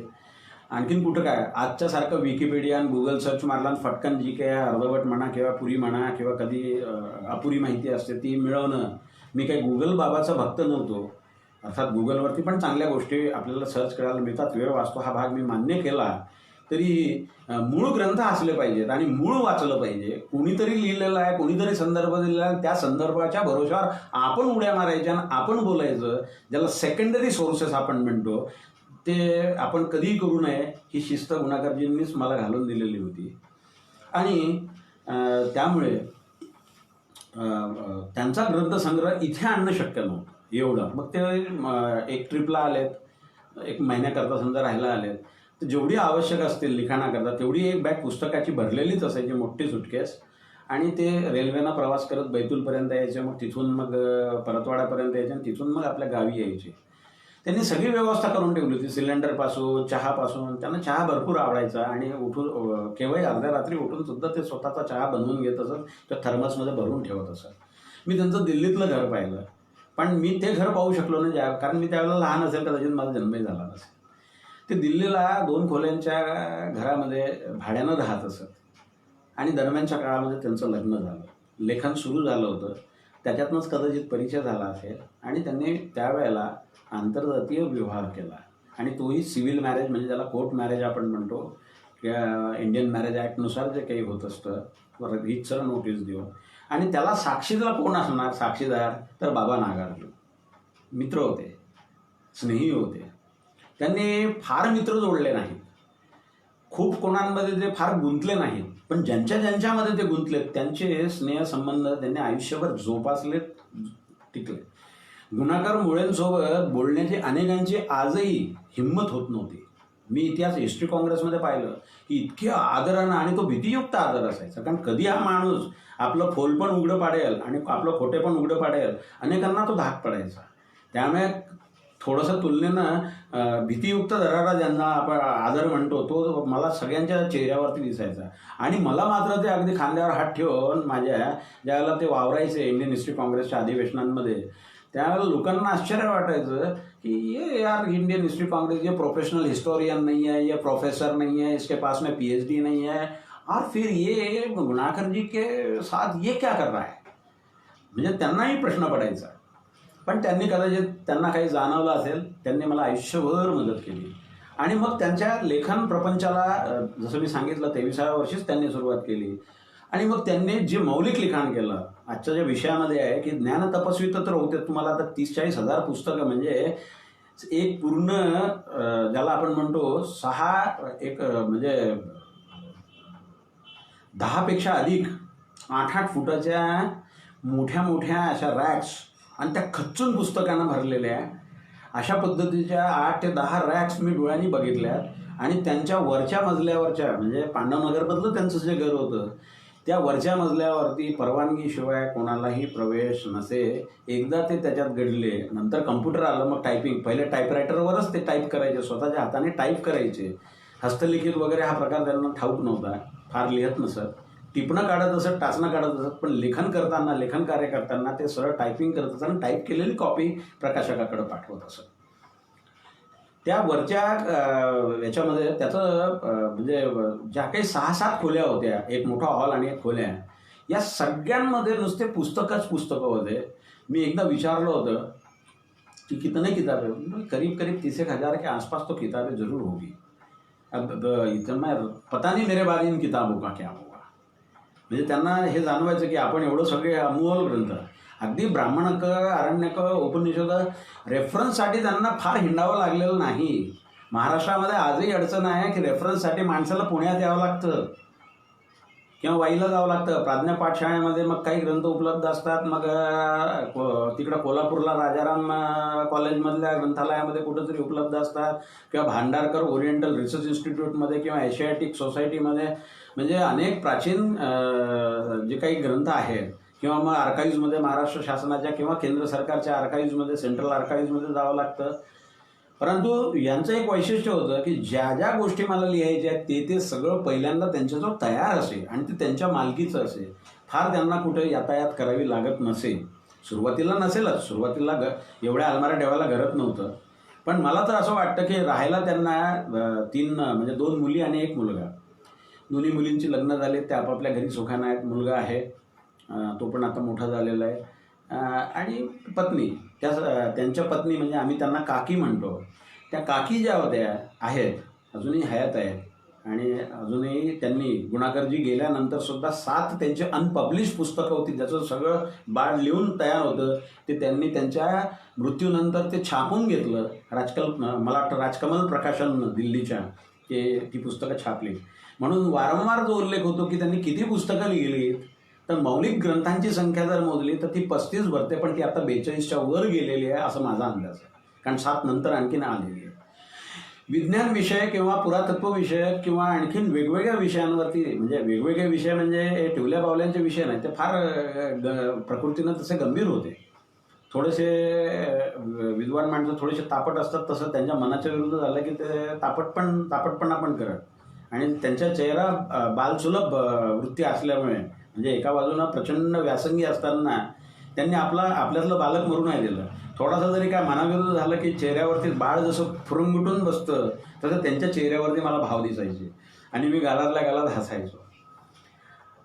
आणखीन कुठं काय, आजच्यासारखं विकिपीडिया आणि गुगल सर्च मारला आणि फटकन जी काही अर्धवट म्हणा किंवा पुरी म्हणा किंवा कधी अपुरी माहिती असते ती मिळवणं. मी काही गुगल बाबाचा भक्त नव्हतो. अर्थात गुगलवरती पण चांगल्या गोष्टी आपल्याला सर्च करायला मिळतात, वेळ वाचतो, हा भाग मी मान्य केला. तरी मूळ ग्रंथ असले पाहिजेत आणि मूळ वाचलं पाहिजे. कोणीतरी लिहिलेलं आहे, कोणीतरी संदर्भ दिलेला आहे, त्या संदर्भाच्या भरोशावर आपण उड्या मारायच्या आणि आपण बोलायचं. ज्याला सेकंडरी सोर्सेस आपण म्हणतो ते आपण कधीही करू नये, ही शिस्त गुणाकरजींनीच मला घालून दिलेली होती. आणि त्यामुळे त्यांचा ग्रंथसंग्रह इथे आणणं शक्य नव्हतं एवढं. मग ते एक ट्रिपला आलेत, 1 महिन्याकरता समजा राहायला आलेत, तर जेवढी आवश्यक असतील लिखाणाकरता तेवढी एक बॅग पुस्तकाची भरलेलीच असायची, मोठी सुटकेस. आणि ते रेल्वेनं प्रवास करत बैतूलपर्यंत यायचे, मग तिथून मग परतवाड्यापर्यंत यायचे आणि तिथून मग आपल्या गावी यायचे. त्यांनी सगळी व्यवस्था करून ठेवली होती, सिलेंडरपासून चहापासून. त्यांना चहा भरपूर आवडायचा आणि उठून केव्हाही अर्ध्या रात्री उठून सुद्धा ते स्वतःचा चहा बनवून घेत असत, त्या थर्मसमध्ये भरून ठेवत असत. मी त्यांचं दिल्लीतलं घर पाहिलं, पण मी ते घर पाहू शकलो नाही कारण मी त्यावेळेला लहान असेल, कदाचित माझा जन्मही झाला नसेल. ते दिल्लीला 2 खोल्यांच्या घरामध्ये भाड्यानं राहत असत. आणि दरम्यानच्या काळामध्ये त्यांचं लग्न झालं, लेखन सुरू झालं होतं, त्याच्यातनंच कदाचित परिचय झाला असेल. आणि त्यांनी त्यावेळेला आंतरजातीय विवाह केला. आणि तोही सिव्हिल मॅरेज, म्हणजे ज्याला कोर्ट मॅरेज आपण म्हणतो, किंवा इंडियन मॅरेज ॲक्टनुसार जे काही होत असतं, रीतसर नोटीस देऊन. आणि त्याला साक्षीदार कोण असणार? साक्षीदार तर बाबा नागार्जुन. मित्र होते, स्नेही होते. त्यांनी फार मित्र जोडले नाहीत, खूप कोणांमध्ये ते फार गुंतले नाहीत, पण ज्यांच्यामध्ये ते गुंतलेत त्यांचे स्नेहसंबंध त्यांनी आयुष्यभर जोपासलेत, टिकले. गुणाकर मुळेंसोबत बोलण्याची अनेकांची आजही हिंमत होत नव्हती. मी इतिहास हिस्ट्री काँग्रेसमध्ये पाहिलं की इतके आदरानं, आणि तो भीतीयुक्त आदर असायचा, कारण कधी हा माणूस आपलं फोल पण उघडं पाडेल आणि आपलं खोटे पण उघडं पाडेल, अनेकांना तो धाक पडायचा. त्यामुळे थोडंसं तुलनेनं भीतीयुक्त दरारा ज्यांना आपण आदर म्हणतो तो मला सगळ्यांच्या चेहऱ्यावरती दिसायचा. आणि मला मात्र ते अगदी खांद्यावर हात ठेवून माझ्या ज्यावेळेला ते वावरायचे इंडियन हिस्ट्री काँग्रेसच्या अधिवेशनांमध्ये, त्यावेळेला लोकांना आश्चर्य वाटायचं कि ये यार इंडियन हिस्ट्री कांग्रेस ये प्रोफेशनल हिस्टोरियन नहीं है, ये प्रोफेसर नहीं है, इसके पास में पीएचडी नहीं है, और फिर ये गुणाकर जी के साथ ये क्या कर रहा है, म्हणजे त्यांनाही प्रश्न पडायचा. पण त्यांनी कदाचित त्यांना काही जाणवलं असेल, त्यांनी मला आयुष्यभर मदत केली. आणि मग त्यांच्या लेखन प्रपंचाला जसं मी सांगितलं 23व्या वर्षीच त्यांनी सुरुवात केली. आणि मग त्यांनी जे मौलिक लिखाण केलं, आजच्या ज्या विषयामध्ये आहे की ज्ञान तपस्वी तर होते, तुम्हाला आता 30-40 हजार पुस्तकं, म्हणजे एक पूर्ण ज्याला आपण म्हणतो 6 एक म्हणजे 10पेक्षा अधिक 8-8 फुटाच्या मोठ्या मोठ्या अशा रॅक्स आणि त्या खच्चून पुस्तकांना भरलेल्या अशा पद्धतीच्या 8 ते 10 रॅक्स मी डोळ्यांनी बघितल्या. आणि त्यांच्या वरच्या मजल्यावरच्या, म्हणजे पांडवनगरमधलं त्यांचं जे घर होतं त्या वरच्या मजल्यावरती परवानगीशिवाय कोणालाही प्रवेश नसे. एकदा ते त्याच्यात घडले, नंतर कम्प्युटर आलं, मग टायपिंग. पहिले टाईपरायटरवरच ते टाईप करायचे, स्वतःच्या हाताने टाईप करायचे. हस्तलिखित वगैरे हा प्रकार त्यांना ठाऊक नव्हता, फार लिहत नसत, टिपणं काढत असत, टाचणं काढत असत. पण लेखन करताना, लेखन कार्य करताना ते सरळ टायपिंग करत असताना टाईप केलेली कॉपी प्रकाशकाकडे पाठवत असत. त्या वरच्या याच्यामध्ये त्याचं म्हणजे ज्या काही 6-7 खोल्या होत्या, एक मोठा हॉल आणि एक खोल्या, या सगळ्यांमध्ये नुसते पुस्तकं होते. मी एकदा विचारलं होतं कि कितने किताबें, करीब 30 हजार के आसपास तो किताबें जरूर होगी. अब इतना पता नहीं मेरे बाद इन किताबों का क्या होगा. म्हणजे त्यांना हे जाणवायचं की आपण एवढं सगळे अमोल ग्रंथ, अगदी ब्राह्मणक, आरण्यक, उपनिषद रेफरन्ससाठी त्यांना फार हिंडावं लागलेलं नाही. महाराष्ट्रामध्ये आजही अडचण आहे की रेफरन्ससाठी माणसाला पुण्यात यावं लागतं किंवा वाईला जावं लागतं. प्राज्ञा पाठशाळेमध्ये मग काही ग्रंथ उपलब्ध असतात, मग तिकडं कोल्हापूरला राजाराम कॉलेजमधल्या ग्रंथालयामध्ये कुठंतरी उपलब्ध असतात, किंवा भांडारकर ओरिएंटल रिसर्च इन्स्टिट्यूटमध्ये किंवा एशियाटिक सोसायटीमध्ये. म्हणजे अनेक प्राचीन जे काही ग्रंथ आहेत, किंवा मग आर्काईव्जमध्ये महाराष्ट्र शासनाच्या किंवा केंद्र सरकारच्या आर्काईव्जमध्ये, सेंट्रल आर्काईव्जमध्ये जावं लागतं. परंतु यांचं एक वैशिष्ट्य होतं की ज्या ज्या गोष्टी मला लिहायच्या ते सगळं पहिल्यांदा त्यांच्याजवळ तयार असे आणि ते त्यांच्या मालकीचं असे. फार त्यांना कुठे यातायात करावी लागत नसे. सुरुवातीला नसेलच, सुरुवातीला एवढ्या अलमाऱ्या ठेवायला घरत नव्हतं. पण मला तर असं वाटतं की राहायला त्यांना 3 म्हणजे 2 मुली आणि 1 मुलगा. दोन्ही मुलींची लग्न झाले, ते आपापल्या घरी सुखानं आहेत. मुलगा आहे, तो पण आता मोठा झालेला आहे. आणि पत्नी, त्यांच्या पत्नी म्हणजे आम्ही त्यांना काकी म्हणतो, त्या काकी ज्या होत्या आहेत अजूनही हयात आहेत. आणि अजूनही त्यांनी, गुणाकरजी गेल्यानंतर सुद्धा 7 त्यांचे अनपब्लिश पुस्तकं होती, ज्याचं सगळं बाळ लिहून तयार होतं, ते त्यांनी त्यांच्या मृत्यूनंतर ते छापून घेतलं. मला वाटतं राजकमल प्रकाशन दिल्लीच्या, ते ती पुस्तकं छापली. म्हणून वारंवार जो उल्लेख होतो की त्यांनी किती पुस्तकं लिहिली, तर मौलिक ग्रंथांची संख्या जर मोजली तर ती 35 भरते, पण ती आता 42च्या वर गेलेली आहे असं माझा अंदाज आहे, कारण 7 नंतर आणखीन आलेली आहे. विज्ञान विषय किंवा पुरातत्व विषय किंवा आणखीन वेगवेगळ्या विषयांवरती, म्हणजे वेगवेगळे विषय म्हणजे ठेवल्या पावल्यांचे विषय नाही, ते फार प्रकृतीनं तसे गंभीर होते. थोडेसे विद्वान माणसं थोडेसे तापट असतात, तसं त्यांच्या मनाच्या विरुद्ध झालं की ते तापटपणा पण करत. आणि त्यांच्या चेहरा बालसुलभ वृत्ती असल्यामुळे, म्हणजे एका बाजूला प्रचंड व्यासंगी असताना त्यांनी आपल्यातलं बालक मरू नाही दिलं. थोडासा जरी काय मनाविरुद्ध झालं की चेहऱ्यावरती बाळ जसं फुरुंगुटून बसतं तसं त्यांच्या चेहऱ्यावरती मला भाव दिसायचे आणि मी गालातल्या गालात हसायचो.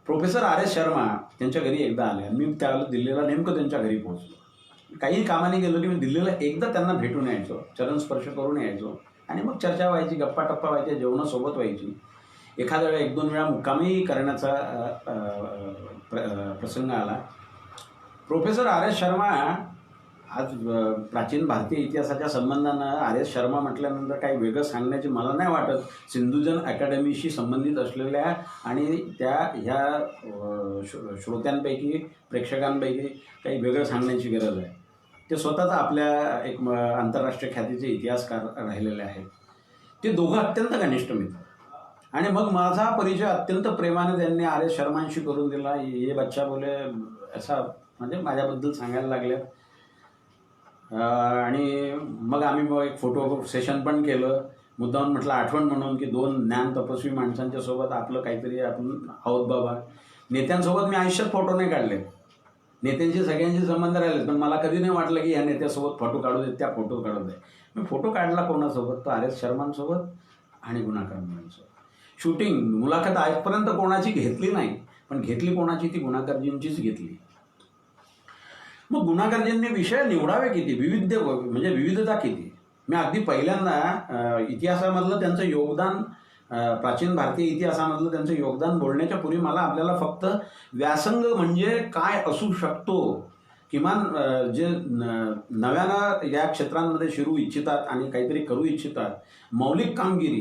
Professor R.S. शर्मा त्यांच्या घरी एकदा आले. मी त्यावेळेला दिल्लीला नेमकं त्यांच्या घरी पोहोचलो. काही कामाने गेलो की मी दिल्लीला एकदा त्यांना भेटून यायचो, चरणस्पर्श करून यायचो आणि मग चर्चा व्हायची, गप्पा टप्पा व्हायचे, जेवणं सोबत व्हायची. एखाद्या वेळा 1-2 वेळा मुक्कामही करण्याचा प्रसंग आला. Professor R.S. शर्मा आज प्राचीन भारतीय इतिहासाच्या संबंधानं आर एस शर्मा म्हटल्यानंतर काही वेगळं सांगण्याची मला नाही वाटत. सिंधुजन अकॅडमीशी संबंधित असलेल्या आणि त्या ह्या श्रोत्यांपैकी प्रेक्षकांपैकी काही वेगळं सांगण्याची गरज आहे. ते स्वतःच आपल्या एक आंतरराष्ट्रीय ख्यातीचे इतिहासकार राहिलेले आहेत. ते दोघं अत्यंत घनिष्ठ मित्र. आणि मग माझा परिचय अत्यंत प्रेमाने त्यांनी आर एस शर्मांशी करून दिला. ये बच्चा बोले असा म्हणजे माझ्याबद्दल सांगायला लागले. आणि मग आम्ही एक फोटो सेशन पण केलं. मुद्दाम म्हटलं आठवण म्हणून की 2 ज्ञान तपस्वी माणसांच्या सोबत आपलं काहीतरी आपण आहोत बाबा. नेत्यांसोबत मी आयुष्यात फोटो नाही काढले. नेत्यांशी सगळ्यांशी संबंध राहिले, पण मला कधी नाही वाटलं की ह्या नेत्यासोबत फोटो काढू देत, त्या फोटो काढू दे. मी फोटो काढला कोणासोबत, तो आर एस शर्मांसोबत आणि गुणाकर मुलांसोबत. शूटिंग मुलाखत आजपर्यंत कोणाची घेतली नाही, पण घेतली कोणाची ती गुणाकरजींचीच घेतली. मग गुणाकरजींनी विषय निवडावे किती, म्हणजे विविधता किती. मी अगदी पहिल्यांदा इतिहासामधलं त्यांचं योगदान, प्राचीन भारतीय इतिहासामधलं त्यांचं योगदान बोलण्याच्या पूर्वी मला आपल्याला फक्त व्यासंग म्हणजे काय असू शकतो, किमान जे नव्यानं या क्षेत्रांमध्ये शिरू इच्छितात आणि काहीतरी करू इच्छितात, मौलिक कामगिरी,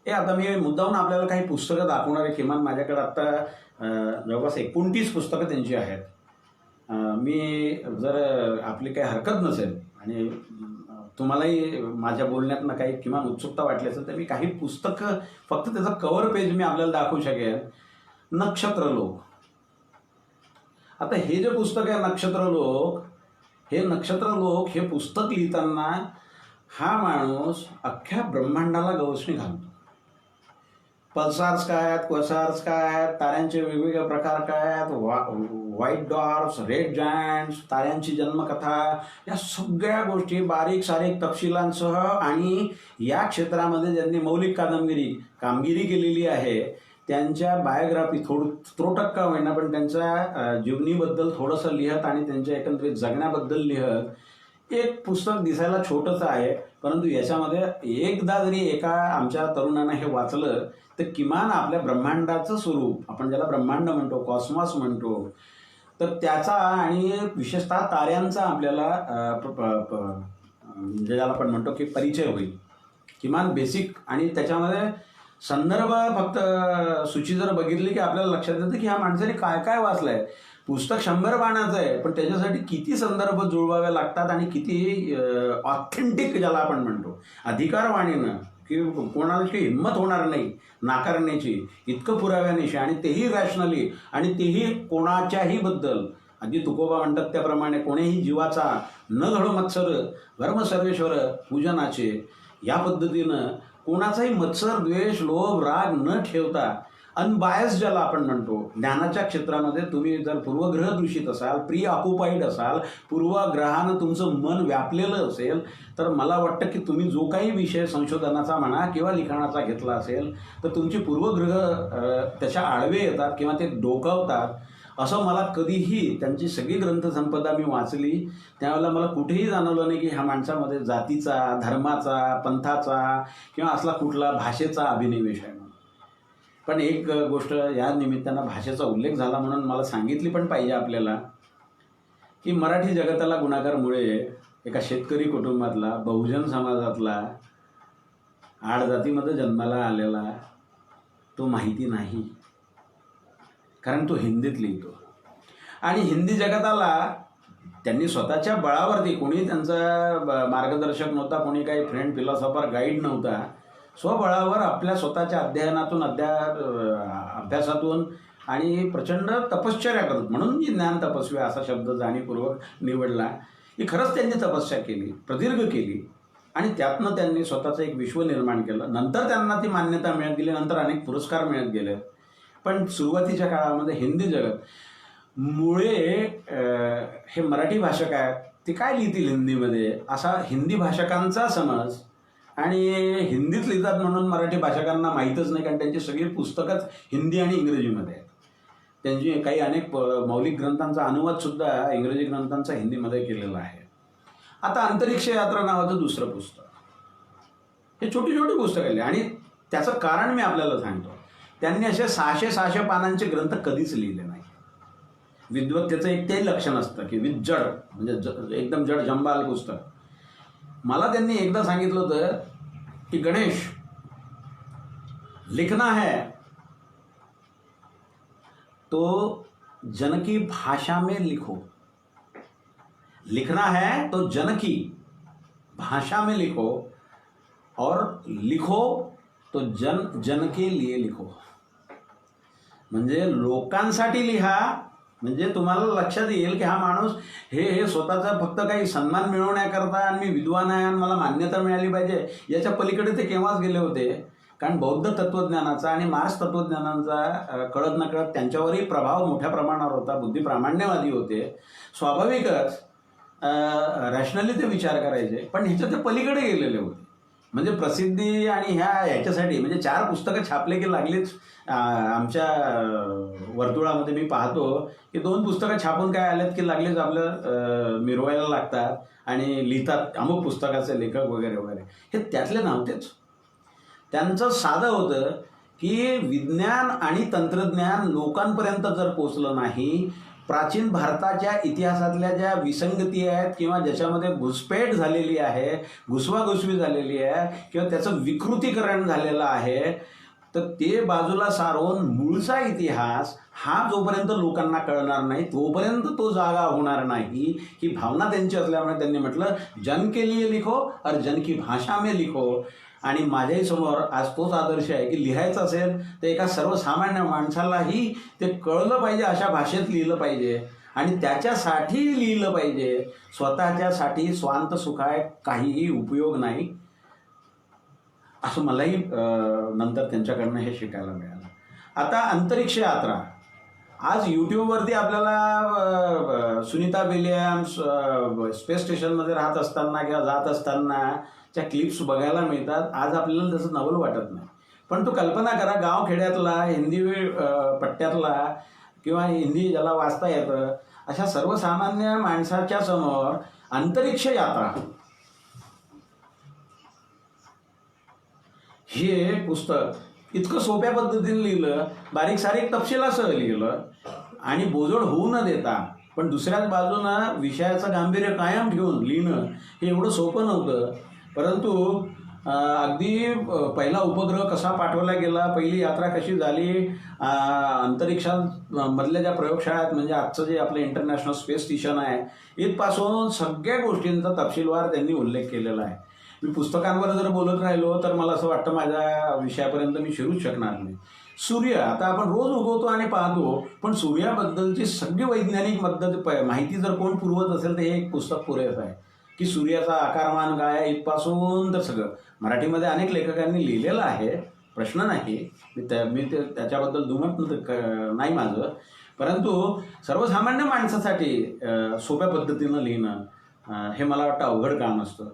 हे आता मी मुद्दाहून आपल्याला काही पुस्तकं दाखवणार आहे. किमान माझ्याकडे आत्ता जवळपास 29 पुस्तकं त्यांची आहेत. मी जर आपली काही हरकत नसेल आणि तुम्हालाही माझ्या बोलण्यातनं काही किमान उत्सुकता वाटली असेल तर मी काही पुस्तकं फक्त त्याचं कव्हर पेज मी आपल्याला दाखवू शकेल. नक्षत्रलोक. आता हे जे पुस्तक आहे नक्षत्रलोक, हे पुस्तक लिहिताना हा माणूस अख्ख्या ब्रह्मांडाला गवसणी घालतो. पल्सार्स काय आहेत, क्वसार्स काय आहेत, ताऱ्यांचे वेगवेगळे प्रकार काय आहेत, व्हाईट डॉर्फ्स, रेड जायंट्स, ताऱ्यांची जन्मकथा, या सगळ्या गोष्टी बारीक सारीक तपशिलांसह आणि या क्षेत्रामध्ये ज्यांनी मौलिक कामगिरी केलेली आहे त्यांच्या बायोग्राफी त्रोटक का होईना पण त्यांच्या जीवनीबद्दल थोडंसं लिहत आणि त्यांच्या एकंदरीत जगण्याबद्दल लिहत एक पुस्तक दिसायला छोटंसं आहे, परंतु याच्यामध्ये एकदा जरी एका आमच्या तरुणानं हे वाचलं तर किमान आपल्या ब्रह्मांडाचं स्वरूप, आपण ज्याला ब्रह्मांड म्हणतो, कॉस्मॉस म्हणतो, तर त्याचा आणि विशेषतः ताऱ्यांचा आपल्याला ज्याला आपण म्हणतो की परिचय होईल, किमान बेसिक. आणि त्याच्यामध्ये संदर्भ फक्त सूची जर बघितली की आपल्याला लक्षात येतं की ह्या माणसाने काय काय वाचलं आहे. पुस्तक 100 पानाचं आहे, पण त्याच्यासाठी किती संदर्भ जुळवावे लागतात आणि किती ऑथेंटिक ज्याला आपण म्हणतो अधिकारवाणीनं की कोणाची हिंमत होणार नाही नाकारण्याची, इतकं पुराव्यानिशी, आणि तेही रॅशनली, आणि तेही कोणाच्याही बद्दल. अगदी तुकोबा म्हणतात त्याप्रमाणे कोणीही जीवाचा न घडो मत्सर धर्म सर्वेश्वर पूजनाचे, या पद्धतीनं कोणाचाही मत्सर द्वेष लोभ राग न ठेवता अनबायस ज्याला आपण म्हणतो, ज्ञानाच्या क्षेत्रामध्ये तुम्ही जर पूर्वग्रह दूषित असाल, प्री ऑक्युपाईड असाल, पूर्वग्रहानं तुमचं मन व्यापलेलं असेल, तर मला वाटतं की तुम्ही जो काही विषय संशोधनाचा म्हणा किंवा लिखाणाचा घेतला असेल तर तुमची पूर्वग्रह त्याच्या आडवे येतात किंवा ते डोकावतात. असं मला कधीही, त्यांची सगळी ग्रंथसंपदा मी वाचली त्यावेळेला मला कुठेही जाणवलं नाही की ह्या माणसामध्ये जातीचा, धर्माचा, पंथाचा किंवा असला कुठला भाषेचा अभिनिवेश आहे. पण एक गोष्ट या निमित्तानं भाषेचा उल्लेख झाला म्हणून मला सांगितली पण पाहिजे आपल्याला की मराठी जगताला गुणाकर मुळे एका शेतकरी कुटुंबातला, बहुजन समाजातला, आडजातीमध्ये जन्माला आलेला तो माहिती नाही, कारण तो हिंदीत लिहितो. आणि हिंदी जगताला त्यांनी स्वतःच्या बळावरती, कोणी त्यांचा मार्गदर्शक नव्हता, कोणी काही फ्रेंड फिलॉसॉफर गाईड नव्हता, स्वबळावर आपल्या स्वतःच्या अध्ययनातून अभ्यासातून आणि प्रचंड तपश्चर्या करत, म्हणून मी ज्ञान तपस्वी असा शब्द जाणीवपूर्वक निवडला की खरंच त्यांनी तपस्या केली, प्रदीर्घ केली, आणि त्यातनं त्यांनी स्वतःचं एक विश्व निर्माण केलं. नंतर त्यांना ती मान्यता मिळत गेली, नंतर अनेक पुरस्कार मिळत गेले. पण सुरुवातीच्या काळामध्ये हिंदी जगत मुळे हे मराठी भाषक आहेत ते काय लिहितील हिंदीमध्ये, असा हिंदी भाषकांचा समज, आणि हिंदीत लिहितात म्हणून मराठी भाषकांना माहीतच नाही, कारण त्यांची सगळी पुस्तकच हिंदी आणि इंग्रजीमध्ये आहेत. त्यांची काही अनेक मौलिक ग्रंथांचा अनुवादसुद्धा इंग्रजी ग्रंथांचा हिंदीमध्ये केलेला आहे. आता अंतरिक्ष यात्रा नावाचं दुसरं पुस्तक, हे छोटी छोटी पुस्तकं आली, आणि त्याचं कारण मी आपल्याला सांगतो. त्यांनी असे 600 पानांचे ग्रंथ कधीच लिहिले नाही. विद्वत्तेचं एक ते लक्षण असतं की जड, म्हणजे एकदम जड जंबाल पुस्तक. मला त्यांनी एकदा सांगितलं होतं की गणेश, लिखना है तो जन की भाषा में लिखो, लिखना है तो जन की भाषा में लिखो, और लिखो तो जन के लिए लिखो. म्हणजे लोकांसाठी लिहा, म्हणजे तुम्हाला लक्षात येईल की हा माणूस हे स्वतःचा फक्त काही सन्मान मिळवण्याकरता आणि मी विद्वान आहे आणि मला मान्यता मिळाली पाहिजे याच्या पलीकडे ते केव्हाच गेले होते. कारण बौद्ध तत्त्वज्ञानाचा आणि मार्क्स तत्त्वज्ञानाचा कळत नकळत त्यांच्यावरही प्रभाव मोठ्या प्रमाणावर होता. बुद्धी प्रामाण्यवादी होते, स्वाभाविकच रॅशनली ते विचार करायचे, पण ह्याच्या ते पलीकडे गेलेले होते. म्हणजे प्रसिद्धी आणि ह्याच्यासाठी म्हणजे 4 पुस्तकं छापले की लागलीच. आमच्या वर्तुळामध्ये मी पाहतो की 2 पुस्तकं छापून काय आलेत की लागलीच आपलं मिरवायला लागतात आणि लिहितात अमुक पुस्तकाचे लेखक वगैरे वगैरे. हे त्यातले नव्हतेच. त्यांचं साधं होतं की विज्ञान आणि तंत्रज्ञान लोकांपर्यंत जर पोचलं नाही, प्राचीन भारताच्या इतिहासातल्या ज्या विसंगती आहेत किंवा ज्याच्यामध्ये घुसपेट झालेली आहे, घुसवाघुसवी झालेली आहे किंवा त्याचं विकृतीकरण झालेलं आहे, तर ते बाजूला सारवून मूळचा इतिहास हा जोपर्यंत लोकांना कळणार नाही तोपर्यंत तो जागा होणार नाही, ही भावना त्यांची असल्यामुळे त्यांनी म्हटलं जन के लिए लिखो और जन की भाषा में लिखो. आणि माझ्याही समोर आज तोच आदर्श आहे की लिहायचं असेल तर एका सर्वसामान्य माणसालाही ते कळलं पाहिजे, अशा भाषेत लिहिलं पाहिजे आणि त्याच्यासाठी लिहिलं पाहिजे. स्वतःच्यासाठी स्वांत सुखाय काहीही उपयोग नाही, असं मलाही नंतर त्यांच्याकडनं हे शिकायला मिळालं. आता अंतरिक्ष यात्रा, आज यूट्यूबवरती आपल्याला सुनीता विलियम्स स्पेस स्टेशनमध्ये राहत असताना किंवा जात असतानाच्या क्लिप्स बघायला मिळतात. आज आपल्याला तसं नवल वाटत नाही, पण तो कल्पना करा गावखेड्यातला, हिंदी पट्ट्यातला किंवा हिंदी ज्याला वाचता येतं अशा सर्वसामान्य माणसाच्या समोर अंतरिक्ष यात्रा हे पुस्तक इतकं सोप्या पद्धतीने लिहिलं, बारीक सारीक तपशिलासह लिहिलं आणि बोजड होऊ न देता, पण दुसऱ्याच बाजूनं विषयाचं गांभीर्य कायम ठेवून लिहिणं हे एवढं सोपं नव्हतं. परंतु अगदी पहिला उपग्रह कसा पाठवला गेला, पहिली यात्रा कशी झाली, अंतरिक्षामधल्या ज्या प्रयोगशाळा आहेत म्हणजे आजचं जे आपलं इंटरनॅशनल स्पेस स्टेशन आहे इथपासून सगळ्या गोष्टींचा तपशीलवार त्यांनी उल्लेख केलेला आहे. मी पुस्तकांवर जर बोलत राहिलो तर मला असं वाटतं माझ्या विषयापर्यंत मी शिरूच शकणार नाही. सूर्य आता आपण रोज उगवतो आणि पाहतो, पण सूर्याबद्दलची सगळी वैज्ञानिक माहिती जर कोण पुरवत असेल तर हे एक पुस्तक पुरेसं आहे की सूर्याचा आकारमान काय इथपासून तर सगळं. मराठीमध्ये अनेक लेखकांनी लिहिलेलं आहे, प्रश्न नाही, मी त्याच्याबद्दल दुमत नाही माझं, परंतु सर्वसामान्य माणसासाठी सोप्या पद्धतीनं लिहिणं हे मला वाटतं अवघड काम असतं.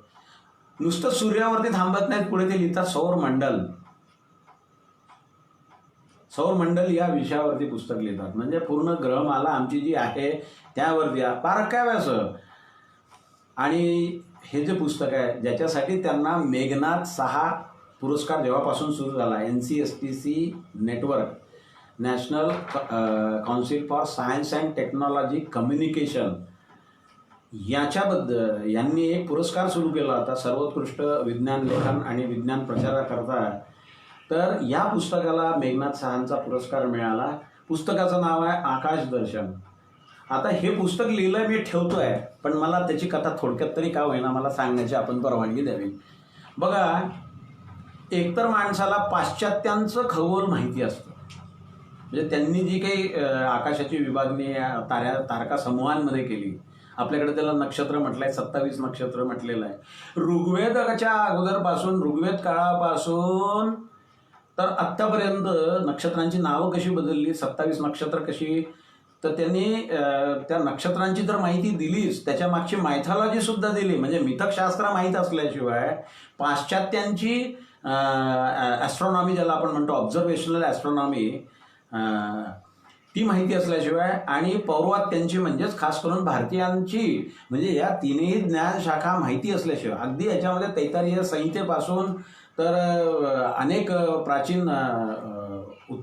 नुसतं सूर्यावरती थांबत नाहीत, पुढे ते लिहितात सौरमंडल. सौरमंडल या विषयावरती पुस्तक लिहितात, म्हणजे पूर्ण ग्रहमाला आमची जी आहे त्यावरती बारकाव्याचं. आणि हे जे पुस्तक आहे ज्याच्यासाठी त्यांना मेघनाथ साहा पुरस्कार जेव्हापासून सुरू झाला, NCSTC network, national council for science and technology communication, याच्याबद्दल यांनी एक पुरस्कार सुरू केला होता सर्वोत्कृष्ट विज्ञान लेखन आणि विज्ञान प्रचाराकरता. तर या पुस्तकाला मेघनाथ साहांचा पुरस्कार मिळाला. पुस्तकाचं नाव आहे आकाश दर्शन. आता हे पुस्तक लिहिलं मी ठेवतो आहे, पण मला त्याची कथा थोडक्यात तरी का होईना मला सांगण्याची आपण परवानगी द्यावी. बघा, एकतर माणसाला पाश्चात्यांचं खगोल माहिती असतं, म्हणजे त्यांनी जी काही आकाशाची विभागणी तारका समूहांमध्ये केली, आपल्याकडे त्याला नक्षत्र म्हटलंय, 27 नक्षत्र म्हटलेलं आहे. ऋग्वेदाच्या अगोदरपासून, ऋग्वेद काळापासून तर आत्तापर्यंत नक्षत्रांची नावं कशी बदलली, 27 नक्षत्र कशी, तर त्यांनी त्या नक्षत्रांची जर माहिती दिलीच, त्याच्या मागची मायथॉलॉजी सुद्धा दिली. म्हणजे मिथकशास्त्र माहीत असल्याशिवाय पाश्चात्यांची ॲस्ट्रॉनॉमी ज्याला आपण म्हणतो ऑब्झर्वेशनल ॲस्ट्रॉनॉमी, ती माहिती असल्याशिवाय आणि पौर्वात्यांची म्हणजेच खास करून भारतीयांची म्हणजे या तीनही ज्ञानशाखा माहिती असल्याशिवाय, अगदी याच्यामध्ये तैत्तिरीय संहितेपासून तर अनेक प्राचीन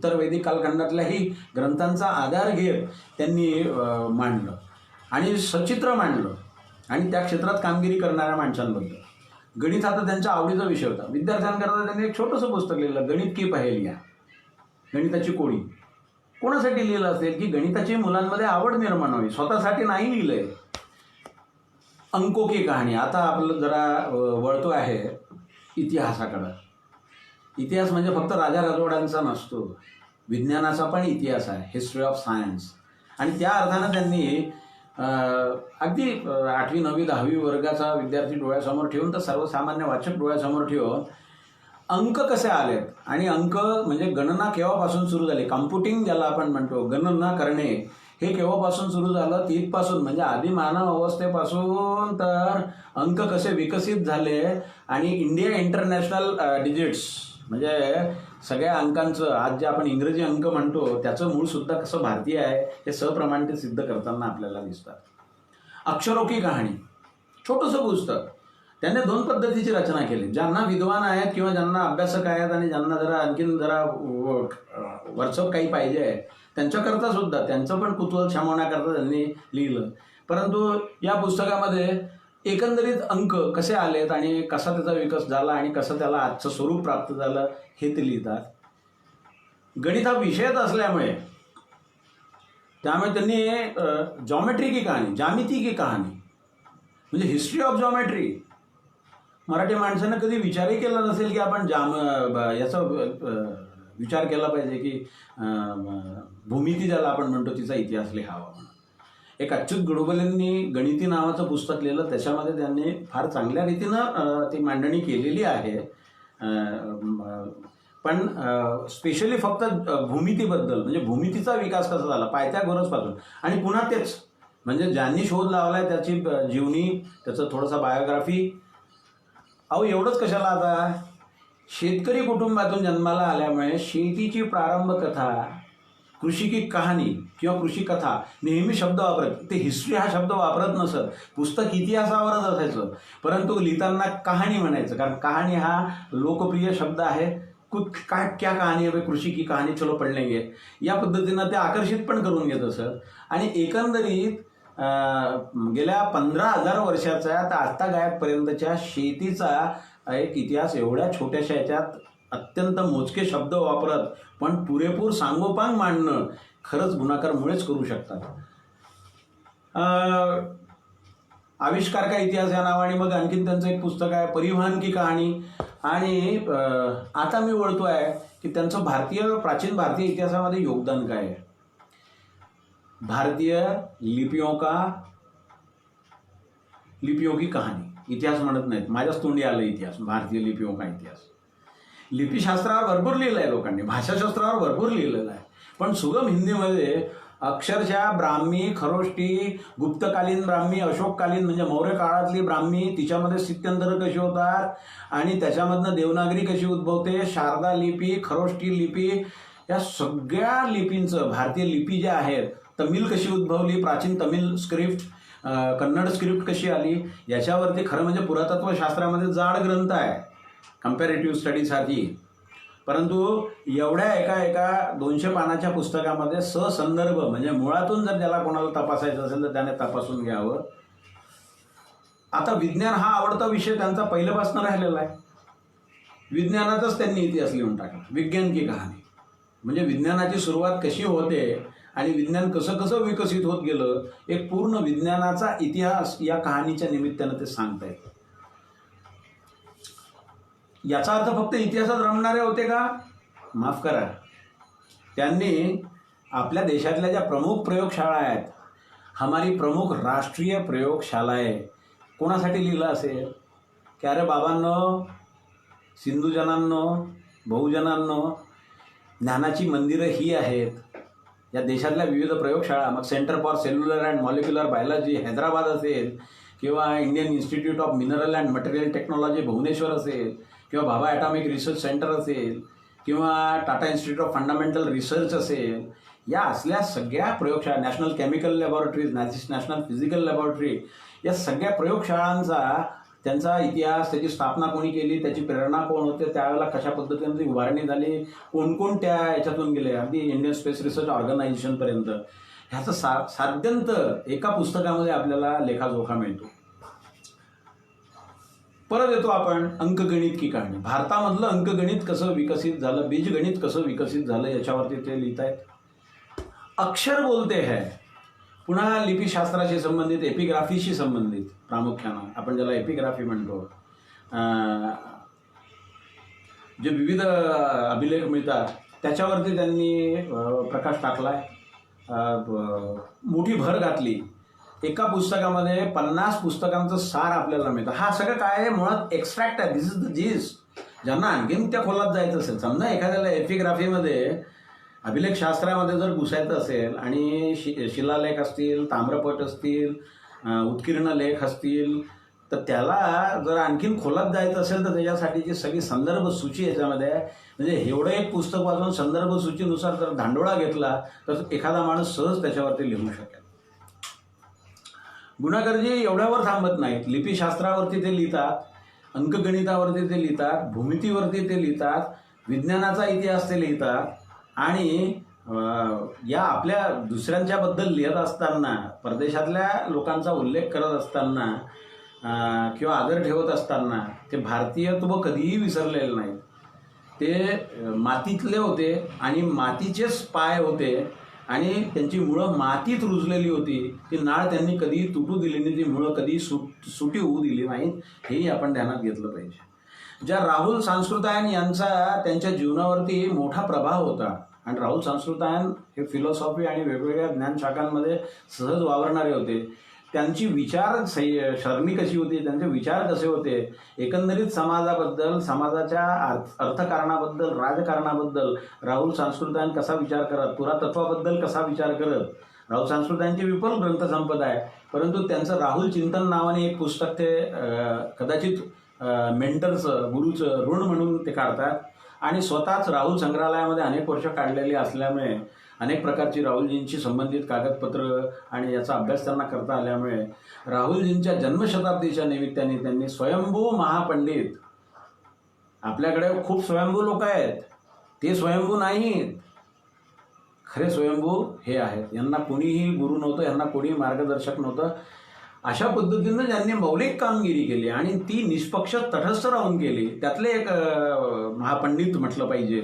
उत्तर वैदिक कालखंडातल्याही ग्रंथांचा आधार घेत त्यांनी मांडलं आणि सचित्र मांडलं. आणि त्या क्षेत्रात कामगिरी करणाऱ्या माणसांबद्दल. गणित हा तर त्यांच्या आवडीचा विषय होता. विद्यार्थ्यांकरता त्यांनी एक छोटंसं पुस्तक लिहिलं, गणित की पहेलिया, गणिताची कोडी. कोणासाठी लिहिलं असेल की गणिताची मुलांमध्ये आवड निर्माण व्हावी, स्वतःसाठी नाही लिहिलंय. अंको की कहाणी. आता आपलं जरा वळतो आहे इतिहासाकडं. इतिहास म्हणजे फक्त राजा राजवाड्यांचा नसतो, विज्ञानाचा पण इतिहास आहे, हिस्ट्री ऑफ सायन्स. आणि त्या अर्थानं त्यांनी अगदी 8वी 9वी 10वी वर्गाचा विद्यार्थी डोळ्यासमोर ठेवून तर सर्वसामान्य वाचक डोळ्यासमोर ठेवून अंक कसे आलेत आणि अंक म्हणजे गणना केव्हापासून सुरू झाली, कॉम्प्युटिंग ज्याला आपण म्हणतो, गणना करणे, हे केव्हापासून सुरू झालं, तिथपासून म्हणजे आधी मानव अवस्थेपासून तर अंक कसे विकसित झाले. आणि इंडिया इंटरनॅशनल डिजिट्स म्हणजे सगळ्या अंकांचं आज जे आपण इंग्रजी अंक म्हणतो त्याचं मूळसुद्धा कसं भारतीय आहे हे सप्रमाण सिद्ध करताना आपल्याला दिसतात. अक्षरों की कहाणी छोटंसं पुस्तक. त्यांनी 2 पद्धतीची रचना केली. ज्यांना विद्वान आहेत किंवा ज्यांना अभ्यासक आहेत आणि ज्यांना जरा आणखीन जरा वरचढ काही पाहिजे आहे त्यांच्याकरता सुद्धा, त्यांचं पण कुतूहल शमवण्याकरता त्यांनी लिहिलं. परंतु या पुस्तकामध्ये एकंदरीत अंक कसे आलेत आणि कसा त्याचा विकास झाला आणि कसं त्याला आजचं स्वरूप प्राप्त झालं हे ते लिहितात. गणित हा विषयच असल्यामुळे त्यामुळे त्यांनी जॉमेट्री की कहाणी, ज्यामिती की कहाणी म्हणजे हिस्ट्री ऑफ जॉमेट्री. मराठी माणसानं कधी विचारही केला नसेल की आपण याचा विचार केला पाहिजे की भूमिती ज्याला आपण म्हणतो तिचा इतिहास लिहावा म्हणून. एक अच्युत गोडबोलेंनी गणिती नावाचं पुस्तक लिहिलं. त्याच्यामध्ये त्यांनी फार चांगल्या रीतीनं ती मांडणी केलेली आहे. पण स्पेशली फक्त भूमितीबद्दल म्हणजे भूमितीचा विकास कसा झाला पायथागोरसपासून. आणि पुन्हा तेच म्हणजे ज्यांनी शोध लावलाय त्याची जीवनी, त्याचं थोडंसं बायोग्राफी. अहो एवढंच कशाला, आता शेतकरी कुटुंबातून जन्माला आल्यामुळे शेतीची प्रारंभ कथा, कृषी की कहाणी किंवा कृषी कथा नेहमी शब्द वापरत. ते हिस्ट्री हा शब्द वापरत नसत, पुस्तक इतिहासावरच असायचं. परंतु लिहिताना कहाणी म्हणायचं, कारण कहाणी हा लोकप्रिय शब्द आहे. क्या कहाणी आहे, कृषी की कहाणी, चलो पढ़ लेंगे, या पद्धतीनं ते आकर्षित पण करून घेत असत. आणि एकंदरीत गेल्या 15,000 वर्षाचा तर आजतागायतपर्यंतच्या शेतीचा एक इतिहास एवढ्या छोट्याशा याच्यात अत्यंत मोजके शब्द वापरत पण पुरेपूर सांगोपांग मांडणं खरंच गुणाकार मुळेच करू शकतात. आविष्कार का इतिहास या नावाने मग आणखीन त्यांचं एक पुस्तक आहे परिवहन की कहाणी. आणि आता मी वळतो आहे की त्यांचं प्राचीन भारतीय इतिहासामध्ये योगदान काय आहे. भारतीय लिपियों की कहाणी, इतिहास म्हणत नाहीत, माझ्याच तोंडी आलं इतिहास, भारतीय लिपियों का इतिहास. लिपिशास्त्रावर भरपूर लिहिलं आहे लोकांनी, भाषाशास्त्रावर भरपूर लिहिलेलं आहे. पण सुगम हिंदीमध्ये अक्षरशः ब्राह्मी, खरोष्टी, गुप्तकालीन ब्राह्मी, अशोककालीन म्हणजे मौर्य काळातली ब्राह्मी, तिच्यामध्ये स्थित्यंतरं कशी होतात आणि त्याच्यामधनं देवनागरी कशी उद्भवते, शारदा लिपी, खरोष्टी लिपी, या सगळ्या लिपींचं भारतीय लिपी ज्या आहेत, तमिळ कशी उद्भवली, प्राचीन तमिळ स्क्रिप्ट, कन्नड स्क्रिप्ट कशी आली, याच्यावरती खरं म्हणजे पुरातत्वशास्त्रामध्ये जाड ग्रंथ आहे कम्पॅरेटिव्ह स्टडीसाठी. परंतु एवढ्या एका 200 पानाच्या पुस्तकामध्ये ससंदर्भ म्हणजे मुळातून जर ज्याला कोणाला तपासायचं असेल तर त्याने तपासून घ्यावं. आता विज्ञान हा आवडता विषय त्यांचा पहिल्यापासून राहिलेला आहे. विज्ञानाचाच त्यांनी इतिहास लिहून टाकला, विज्ञान की कहाणी. म्हणजे विज्ञानाची सुरुवात कशी होते आणि विज्ञान कसं कसं विकसित होत गेलं, एक पूर्ण विज्ञानाचा इतिहास या कहाणीच्या निमित्तानं ते सांगतायत. याचा अर्थ फक्त इतिहासात रमणारे होते का? माफ करा, त्यांनी आपल्या देशातल्या ज्या प्रमुख प्रयोगशाळा आहेत, हमारी प्रमुख राष्ट्रीय प्रयोगशालाएं, कोणासाठी लिहिलं असेल की अरे बाबांनो, सिंधुजनांनो, बहुजनांनो, ज्ञानाची मंदिरं ही आहेत. या देशातल्या विविध प्रयोगशाळा, मग centre for cellular and molecular biology Hyderabad असेल किंवा Indian institute of mineral and material technology Bhubaneswar असेल किंवा भाभा ॲटॉमिक रिसर्च सेंटर असेल किंवा Tata institute of fundamental research असेल, या असल्या सगळ्या प्रयोगशाळा, national chemical laboratories, national physical laboratory, या सगळ्या प्रयोगशाळांचा त्यांचा इतिहास, त्याची स्थापना कोणी केली, त्याची प्रेरणा कोण होते, त्यावेळेला कशा पद्धतीने ती उभारणी झाली, कोणकोणत्या याच्यातून गेले, अगदी इंडियन स्पेस रिसर्च ऑर्गनायझेशनपर्यंत ह्याचं साध्यंत एका पुस्तकामध्ये आपल्याला लेखाजोखा मिळतो. परत येतो आपण अंकगणित की कहाणी. भारतामधलं अंकगणित कसं विकसित झालं, बीजगणित कसं विकसित झालं याच्यावरती ते लिहित आहेत. अक्षर बोलते है, पुन्हा लिपीशास्त्राशी संबंधित, एपिग्राफीशी संबंधित प्रामुख्यानं आपण ज्याला एपिग्राफी म्हणतो, जे विविध अभिलेख मिळतात त्याच्यावरती त्यांनी प्रकाश टाकलाय, मोठी भर घातली. एका पुस्तकामध्ये 50 पुस्तकांचं सार आपल्याला मिळतं. हा सगळं काय आहे, मुळात एक्स्ट्रॅक्ट आहे. दिस इज द जिस्ट. ज्यांना आणखीन त्या खोलात जायचं असेल, समजा एखाद्याला एपिग्राफीमध्ये, अभिलेखशास्त्रामध्ये जर घुसायचं असेल आणि शिलालेख असतील, ताम्रपट असतील, उत्कीर्ण लेख असतील, तर त्याला जर आणखीन खोलात जायचं असेल तर त्याच्यासाठीची सगळी संदर्भ सूची याच्यामध्ये आहे. म्हणजे एवढं एक पुस्तक वाचून संदर्भ सूचीनुसार जर धांडोळा घेतला तर एखादा माणूस सहज त्याच्यावरती लिहू शकेल. गुणाकरजी एवढ्यावर थांबत नाहीत. लिपीशास्त्रावरती ते लिहितात, अंकगणितावरती ते लिहितात, भूमितीवरती ते लिहितात, विज्ञानाचा इतिहास ते लिहितात. आणि या आपल्या दुसऱ्यांच्याबद्दल लिहित असताना, परदेशातल्या लोकांचा उल्लेख करत असताना किंवा आदर ठेवत असताना ते भारतीयत्व कधीही विसरलेले नाहीत. ते मातीतले होते आणि मातीचेच पाय होते आणि त्यांची मुळं मातीत रुजलेली होती. ती नाळ त्यांनी कधी तुटू दिली नाही, ती मुळं कधी सुटी होऊ दिली नाहीत, हेही आपण ध्यानात घेतलं पाहिजे. ज्या राहुल सांस्कृतायन यांचा त्यांच्या जीवनावरती मोठा प्रभाव होता, आणि राहुल सांस्कृतायन हे फिलॉसॉफी आणि वेगवेगळ्या ज्ञानशाखांमध्ये सहज वावरणारे होते. त्यांची विचार सरणी कशी होती, त्यांचे विचार कसे होते, एकंदरीत समाजाबद्दल, समाजाच्या अर्थकारणाबद्दल, राजकारणाबद्दल राहुल सांस्कृतायन कसा विचार करत, पुरातत्वाबद्दल कसा विचार करत. राहुल सांस्कृतायनची विपुल ग्रंथसंपदा आहे, परंतु त्यांचं राहुल चिंतन नावाने एक पुस्तक ते कदाचित मेंटरचं, गुरुचं ऋण म्हणून ते काढतात. आणि स्वतःच राहुल संग्रहालयामध्ये अनेक वर्ष काढलेली असल्यामुळे, अनेक प्रकारची राहुलजींशी संबंधित कागदपत्र आणि याचा अभ्यास त्यांना करता आल्यामुळे राहुलजींच्या जन्मशताब्दीच्या निमित्ताने त्यांनी स्वयंभू महापंडित, आपल्याकडे खूप स्वयंभू लोक आहेत, ते स्वयंभू नाहीत, खरे स्वयंभू हे आहेत. यांना कोणीही गुरु नव्हतं, यांना कोणी मार्गदर्शक नव्हतं. अशा पद्धतीनं ज्यांनी मौलिक कामगिरी केली आणि ती निष्पक्ष तटस्थ राहून केली, त्यातले एक महापंडित म्हटलं पाहिजे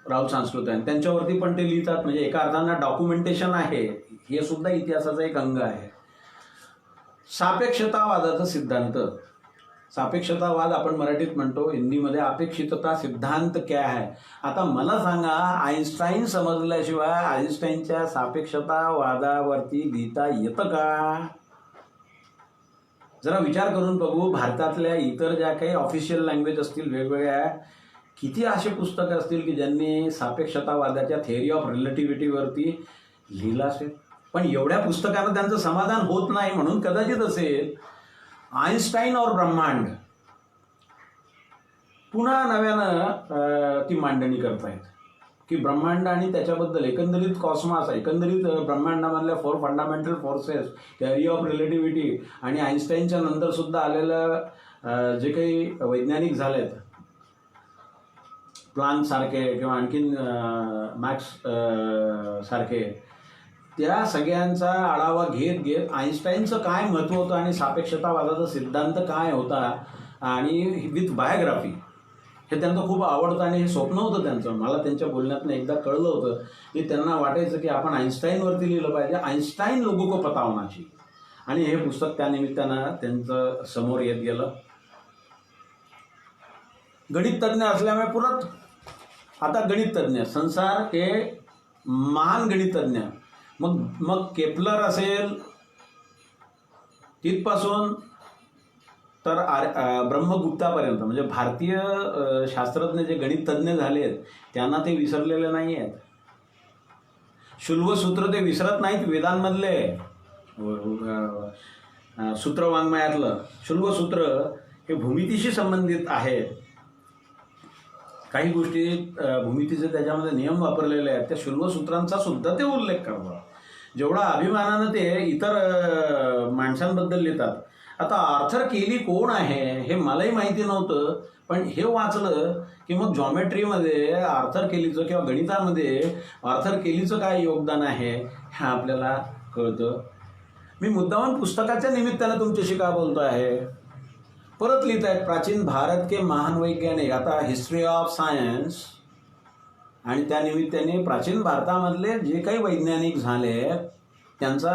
राहुल सांस्कृतायन. त्यांच्यावरती पण ते लिहितात. म्हणजे एका अर्थानं डॉक्युमेंटेशन आहे, हे सुद्धा इतिहासाचा एक अंग आहे. सापेक्षतावादाचा सिद्धांत. सापेक्षतावाद आपण मराठीत म्हणतो, हिंदीमध्ये अपेक्षितता सिद्धांत क्या है. आता मला सांगा, आईन्स्टाईन समजल्याशिवाय आईन्स्टाईनच्या सापेक्षतावादावरती लिहिता येतं का? जरा विचार करून बघू. भारतातल्या इतर ज्या काही ऑफिशियल लँग्वेज असतील वेगवेगळ्या, किती असे पुस्तकं असतील की ज्यांनी सापेक्षतावादाच्या थेअरी ऑफ रिलेटिव्हिटीवरती लिहिलं असेल. पण एवढ्या पुस्तकांना त्यांचं समाधान होत नाही, म्हणून कदाचित असेल आईन्स्टाईन और ब्रह्मांड पुन्हा नव्यानं ती मांडणी करतायत की ब्रह्मांड आणि त्याच्याबद्दल एकंदरीत कॉस्मॉस, एकंदरीत ब्रह्मांडामधल्या 4 fundamental forces, theory of relativity आणि आईन्स्टाईनच्या नंतर सुद्धा आलेलं जे काही वैज्ञानिक झालेत, प्लांक सारखे किंवा आणखीन मॅक्स सारखे, त्या सगळ्यांचा आढावा घेत आईन्स्टाईनचं काय महत्त्व होतं आणि सापेक्षतावादाचा सिद्धांत काय होता, आणि विथ बायोग्राफी, हे त्यांचं खूप आवडतं आणि हे स्वप्न होतं त्यांचं. मला त्यांच्या बोलण्यातनं एकदा कळलं होतं की त्यांना वाटायचं की आपण आईन्स्टाईनवरती लिहिलं पाहिजे, आईन्स्टाईन लोगों को पता होना चाहिए. आणि हे पुस्तक त्या निमित्तानं त्यांचं समोर येत गेलं. गणित तज्ज्ञ असल्यामुळे पुरत आता गणित तज्ज्ञ, संसार हे महान गणित तज्ज्ञ. मग केपलर असेल तिथपासून तर ब्रह्मगुप्तापर्यंत, म्हणजे भारतीय शास्त्रज्ञ जे गणित तज्ज्ञ झालेत त्यांना ते विसरलेले नाही आहेत. शुल्वसूत्र ते विसरत नाहीत. वेदांमधले सूत्रवाङ्मयातलं शुल्वसूत्र हे भूमितीशी संबंधित आहे. काही गोष्टी भूमितीचे त्याच्यामध्ये नियम वापरलेले आहेत, त्या शुल्वसूत्रांचा सुद्धा ते उल्लेख करतात. जेवढा अभिमानानं ते इतर माणसांबद्दल लिहितात. आता आर्थर केली कोण आहे हे मलाही माहिती नव्हतं, पण हे वाचलं की मग जॉमेट्रीमध्ये आर्थर केलीचं किंवा गणितामध्ये आर्थर केलीचं काय योगदान आहे हे आपल्याला कळतं. मी मुद्दामून पुस्तकाच्या निमित्तानं तुमच्याशी का बोलतो आहे. परत लिहित आहेत प्राचीन भारत के महान वैज्ञानिक, आता हिस्ट्री ऑफ सायन्स, आणि त्या निमित्ताने प्राचीन भारतामधले जे काही वैज्ञानिक झाले त्यांचा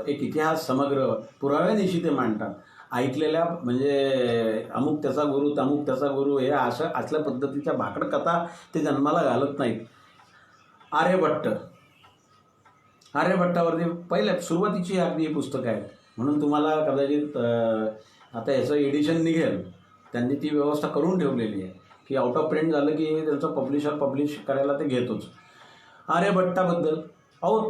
एक इतिहास समग्र पुराव्यानिशी ते मांडतात. ऐकलेल्या म्हणजे अमुक त्याचा गुरु तमुक त्याचा गुरु हे असल्या पद्धतीच्या भाकड कथा ते जन्माला घालत नाहीत. आर्यभट्टावरती पहिल्या सुरुवातीची अगदी ही पुस्तकं आहेत, म्हणून तुम्हाला कदाचित आता याचं एडिशन निघेल, त्यांनी ती व्यवस्था करून ठेवलेली आहे की आउट ऑफ प्रिंट झालं की त्यांचं पब्लिश करायला ते घेतोच. आर्यभट्टाबद्दल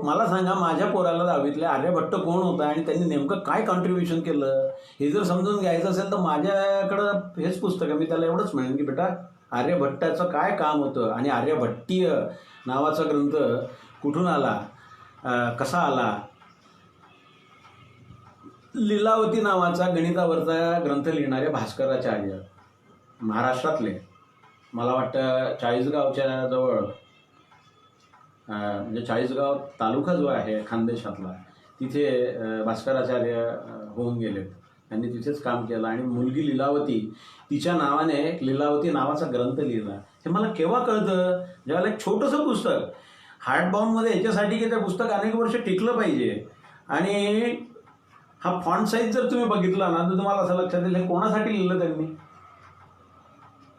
मला सांगा, माझ्या पोराला 10वीतले आर्यभट्ट कोण होता आणि त्यांनी नेमकं काय कॉन्ट्रीब्युशन केलं हे जर समजून घ्यायचं असेल तर माझ्याकडं हेच पुस्तक आहे. मी त्याला एवढंच म्हणेन की बेटा आर्यभट्टाचं काय काम होतं आणि आर्यभट्टीय नावाचा ग्रंथ कुठून आला, कसा आला. लीलावती नावाचा गणितावरचा ग्रंथ लिहिणारे भास्कराचार्य महाराष्ट्रातले, मला वाटतं चाळीसगावच्या जवळ, म्हणजे चाळीसगाव तालुका जो आहे खानदेशातला, तिथे भास्कराचार्य होऊन गेलेत. त्यांनी तिथेच काम केलं आणि मुलगी लीलावती तिच्या नावाने एक लीलावती नावाचा ग्रंथ लिहिला. हे मला केव्हा कळतं, ज्यावेळेला एक छोटंसं पुस्तक हार्डबाउंडमध्ये याच्यासाठी की ते पुस्तक अनेक वर्ष टिकलं पाहिजे. आणि हा फॉन्ट साईज जर तुम्ही बघितला ना तर तुम्हाला असं लक्षात येईल हे कोणासाठी लिहिलं त्यांनी.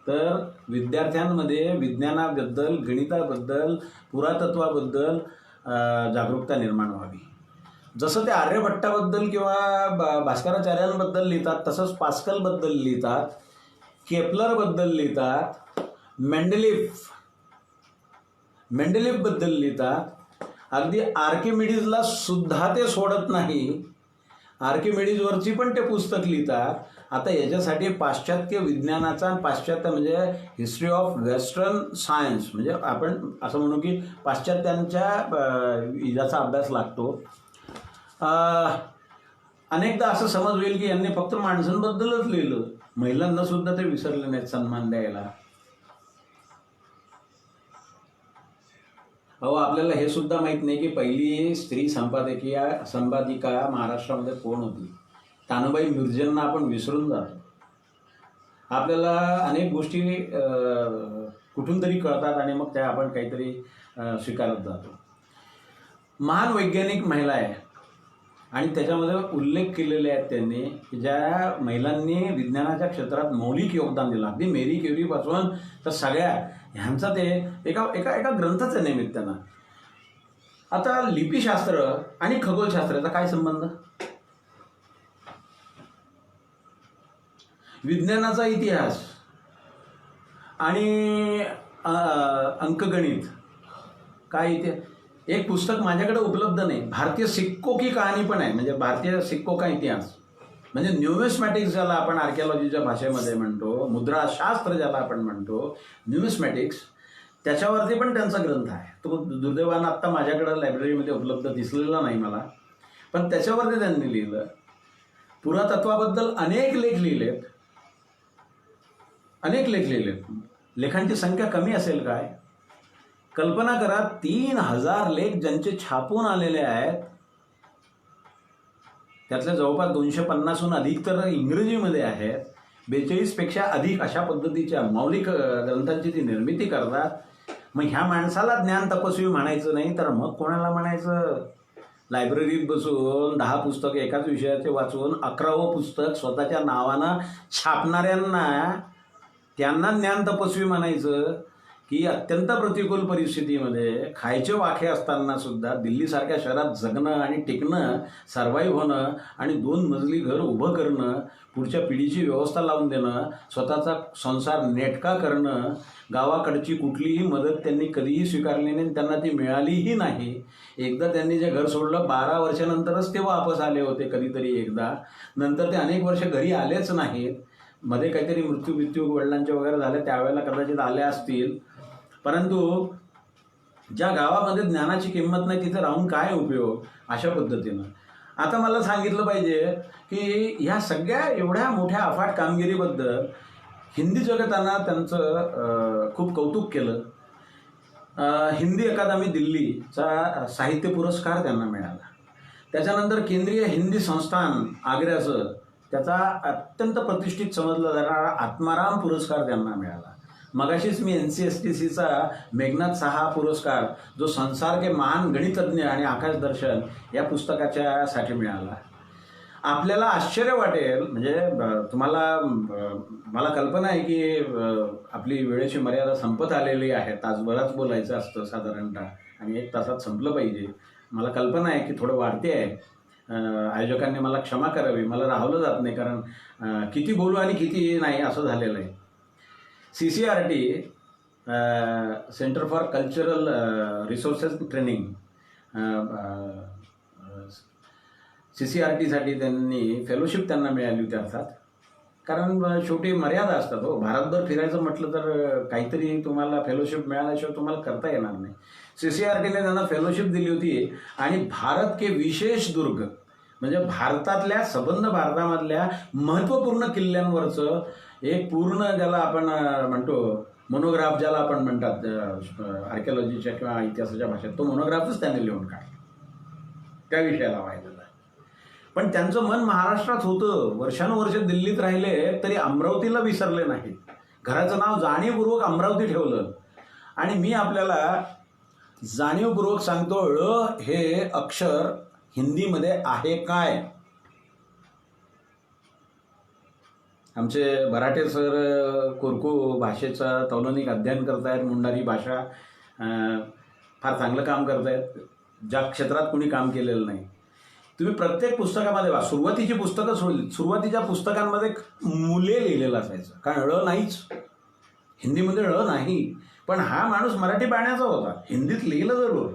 तर विद्यार्थ्यांमध्ये विज्ञानाबद्दल, गणिताबद्दल, पुरातत्वाबद्दल जागरूकता निर्माण व्हावी. जसं ते आर्यभट्टाबद्दल किंवा भास्कराचार्यांबद्दल लिहितात तसंच पास्कलबद्दल लिहितात, केपलरबद्दल लिहितात, मेंडेलिफबद्दल लिहितात. अगदी आर्किमिडीजला सुद्धा ते सोडत नाही, आर्किमिडीजवरची पण ते पुस्तक लिहितात. आता याच्यासाठी पाश्चात्य विज्ञानाचा आणि पाश्चात्य म्हणजे हिस्ट्री ऑफ वेस्टर्न सायन्स, म्हणजे आपण असं म्हणू की पाश्चात्यांच्या याचा अभ्यास लागतो. अनेकदा असं समज होईल की यांनी फक्त माणसांबद्दलच लिहिलं, महिलांना सुद्धा ते विसरले नाहीत सन्मान द्यायला. आपल्याला हे सुद्धा माहीत नाही की पहिली स्त्री संपादिका महाराष्ट्रामध्ये कोण होती. तानुबाई मिर्जेंना आपण विसरून जातो. आपल्याला अनेक गोष्टी कुठून तरी कळतात आणि मग त्या आपण काहीतरी स्वीकारत जातो. महान वैज्ञानिक महिला आहे आणि त्याच्यामध्ये उल्लेख केलेले आहेत त्यांनी की ज्या महिलांनी विज्ञानाच्या क्षेत्रात मौलिक योगदान दिलं. अगदी मेरी क्युरीपासून तर सगळ्या ह्यांचा ते एका ग्रंथाच्या निमित्तानं. आता लिपीशास्त्र आणि खगोलशास्त्राचा काय संबंध. विज्ञानाचा इतिहास आणि अंकगणित काय इतिहास. एक पुस्तक माझ्याकडे उपलब्ध नाही, भारतीय सिक्को की कहाणी पण आहे, म्हणजे भारतीय सिक्को का इतिहास, म्हणजे न्यूमिस्मॅटिक्स ज्याला आपण आर्किओलॉजीच्या भाषेमध्ये म्हणतो, मुद्राशास्त्र ज्याला आपण म्हणतो, न्यूमिस्मॅटिक्स, त्याच्यावरती पण त्यांचा ग्रंथ आहे. तो दुर्दैवानं आत्ता माझ्याकडं लायब्ररीमध्ये उपलब्ध दिसलेला नाही मला, पण त्याच्यावरती त्यांनी लिहिलं. पुरातत्वाबद्दल अनेक लेख लिहिलेत. लेखांची संख्या कमी असेल काय. कल्पना करा, 3000 लेख ज्यांचे छापून आलेले आहेत, त्यातल्या जवळपास 250हून अधिक तर इंग्रजीमध्ये आहेत. 42 पेक्षा अधिक अशा पद्धतीच्या मौलिक ग्रंथांची ती निर्मिती करतात. मग ह्या माणसाला ज्ञान तपस्वी म्हणायचं नाही तर मग कोणाला म्हणायचं. लायब्ररीत बसून 10 पुस्तकं एकाच विषयाचे वाचून 11वं पुस्तक स्वतःच्या नावानं छापणाऱ्यांना त्यांना ज्ञान तपस्वी म्हणायचं की अत्यंत प्रतिकूल परिस्थितीमध्ये खायचे वाखे असताना सुद्धा दिल्लीसारख्या शहरात जगणं आणि टिकणं, सर्वाईव्ह होणं आणि 2 मजली घर उभं करणं, पुढच्या पिढीची व्यवस्था लावून देणं, स्वतःचा संसार नेटका करणं, गावाकडची कुठलीही मदत त्यांनी कधीही स्वीकारली नाही, त्यांना ती मिळालीही नाही. एकदा त्यांनी जे घर सोडलं 12 वर्षानंतरच ते वापस आले होते कधीतरी एकदा. नंतर ते अनेक वर्ष घरी आलेच नाहीत. मध्ये काहीतरी मृत्यू वडिलांचे वगैरे झाले त्यावेळेला कदाचित आले असतील. परंतु ज्या गावामध्ये ज्ञानाची किंमत नाही तिथे राहून काय उपयोग, अशा पद्धतीनं. आता मला सांगितलं पाहिजे की ह्या सगळ्या एवढ्या मोठ्या अफाट कामगिरीबद्दल हिंदी जगतानं त्यांचं खूप कौतुक केलं. हिंदी अकादमी दिल्लीचा साहित्य पुरस्कार त्यांना मिळाला. त्याच्यानंतर केंद्रीय हिंदी संस्थान आग्र्याचं त्याचा अत्यंत प्रतिष्ठित समजला जाणारा आत्माराम पुरस्कार त्यांना मिळाला. मगाशीच मी NCSTCचा मेघनाथ साहा पुरस्कार जो संसार के महान गणितज्ञ आणि आकाशदर्शन या पुस्तकाच्यासाठी मिळाला. आपल्याला आश्चर्य वाटेल, म्हणजे तुम्हाला मला कल्पना आहे की आपली वेळेची मर्यादा संपत आलेली आहे. तासभरात बोलायचं असतं साधारणतः आणि 1 तासात संपलं पाहिजे. मला कल्पना आहे की थोडं वाढते आहे. आयोजकांनी मला क्षमा करावी, मला राहवलं जात नाही, कारण किती बोलू आणि किती नाही असं झालेलं आहे. CCRT centre for cultural resources training, CCRTसाठी त्यांनी फेलोशिप त्यांना मिळाली होती. अर्थात कारण शेवटी मर्यादा असतात हो. भारतभर फिरायचं म्हटलं तर काहीतरी तुम्हाला फेलोशिप मिळाल्याशिवाय तुम्हाला करता येणार नाही. CCRTने त्यांना फेलोशिप दिली होती. आणि भारत के विशेष दुर्ग म्हणजे भारतातल्या संबंध भारतामधल्या महत्त्वपूर्ण किल्ल्यांवरचं एक पूर्ण ज्याला आपण म्हणतो मोनोग्राफ, ज्याला आपण म्हणतात आर्किओलॉजीच्या किंवा इतिहासाच्या भाषेत, तो मोनोग्राफच त्यांनी लिहून काढला त्या विषयाला व्हायला. पण त्यांचं मन महाराष्ट्रात होतं. वर्षानुवर्ष दिल्लीत राहिले तरी अमरावतीला विसरले नाहीत. घराचं नाव जाणीवपूर्वक अमरावती ठेवलं. आणि मी आपल्याला जाणीवपूर्वक सांगतो, ळ हे अक्षर हिंदीमध्ये आहे काय? आमचे भराटे सर कोरकू भाषेचा तौलनिक अध्ययन करतायत. मुंडारी भाषा फार चांगलं काम करतायत, ज्या क्षेत्रात कुणी काम केलेलं नाही. तुम्ही प्रत्येक पुस्तकामध्ये वा, सुरुवातीची पुस्तकं सोडली, सुरुवातीच्या पुस्तकांमध्ये मुले लिहिलेलं असायचं, कारण ळ नाहीच, हिंदीमध्ये ळ नाही. पण हा माणूस मराठी पाहण्याचा होता, हिंदीत लिहिलं जरूर.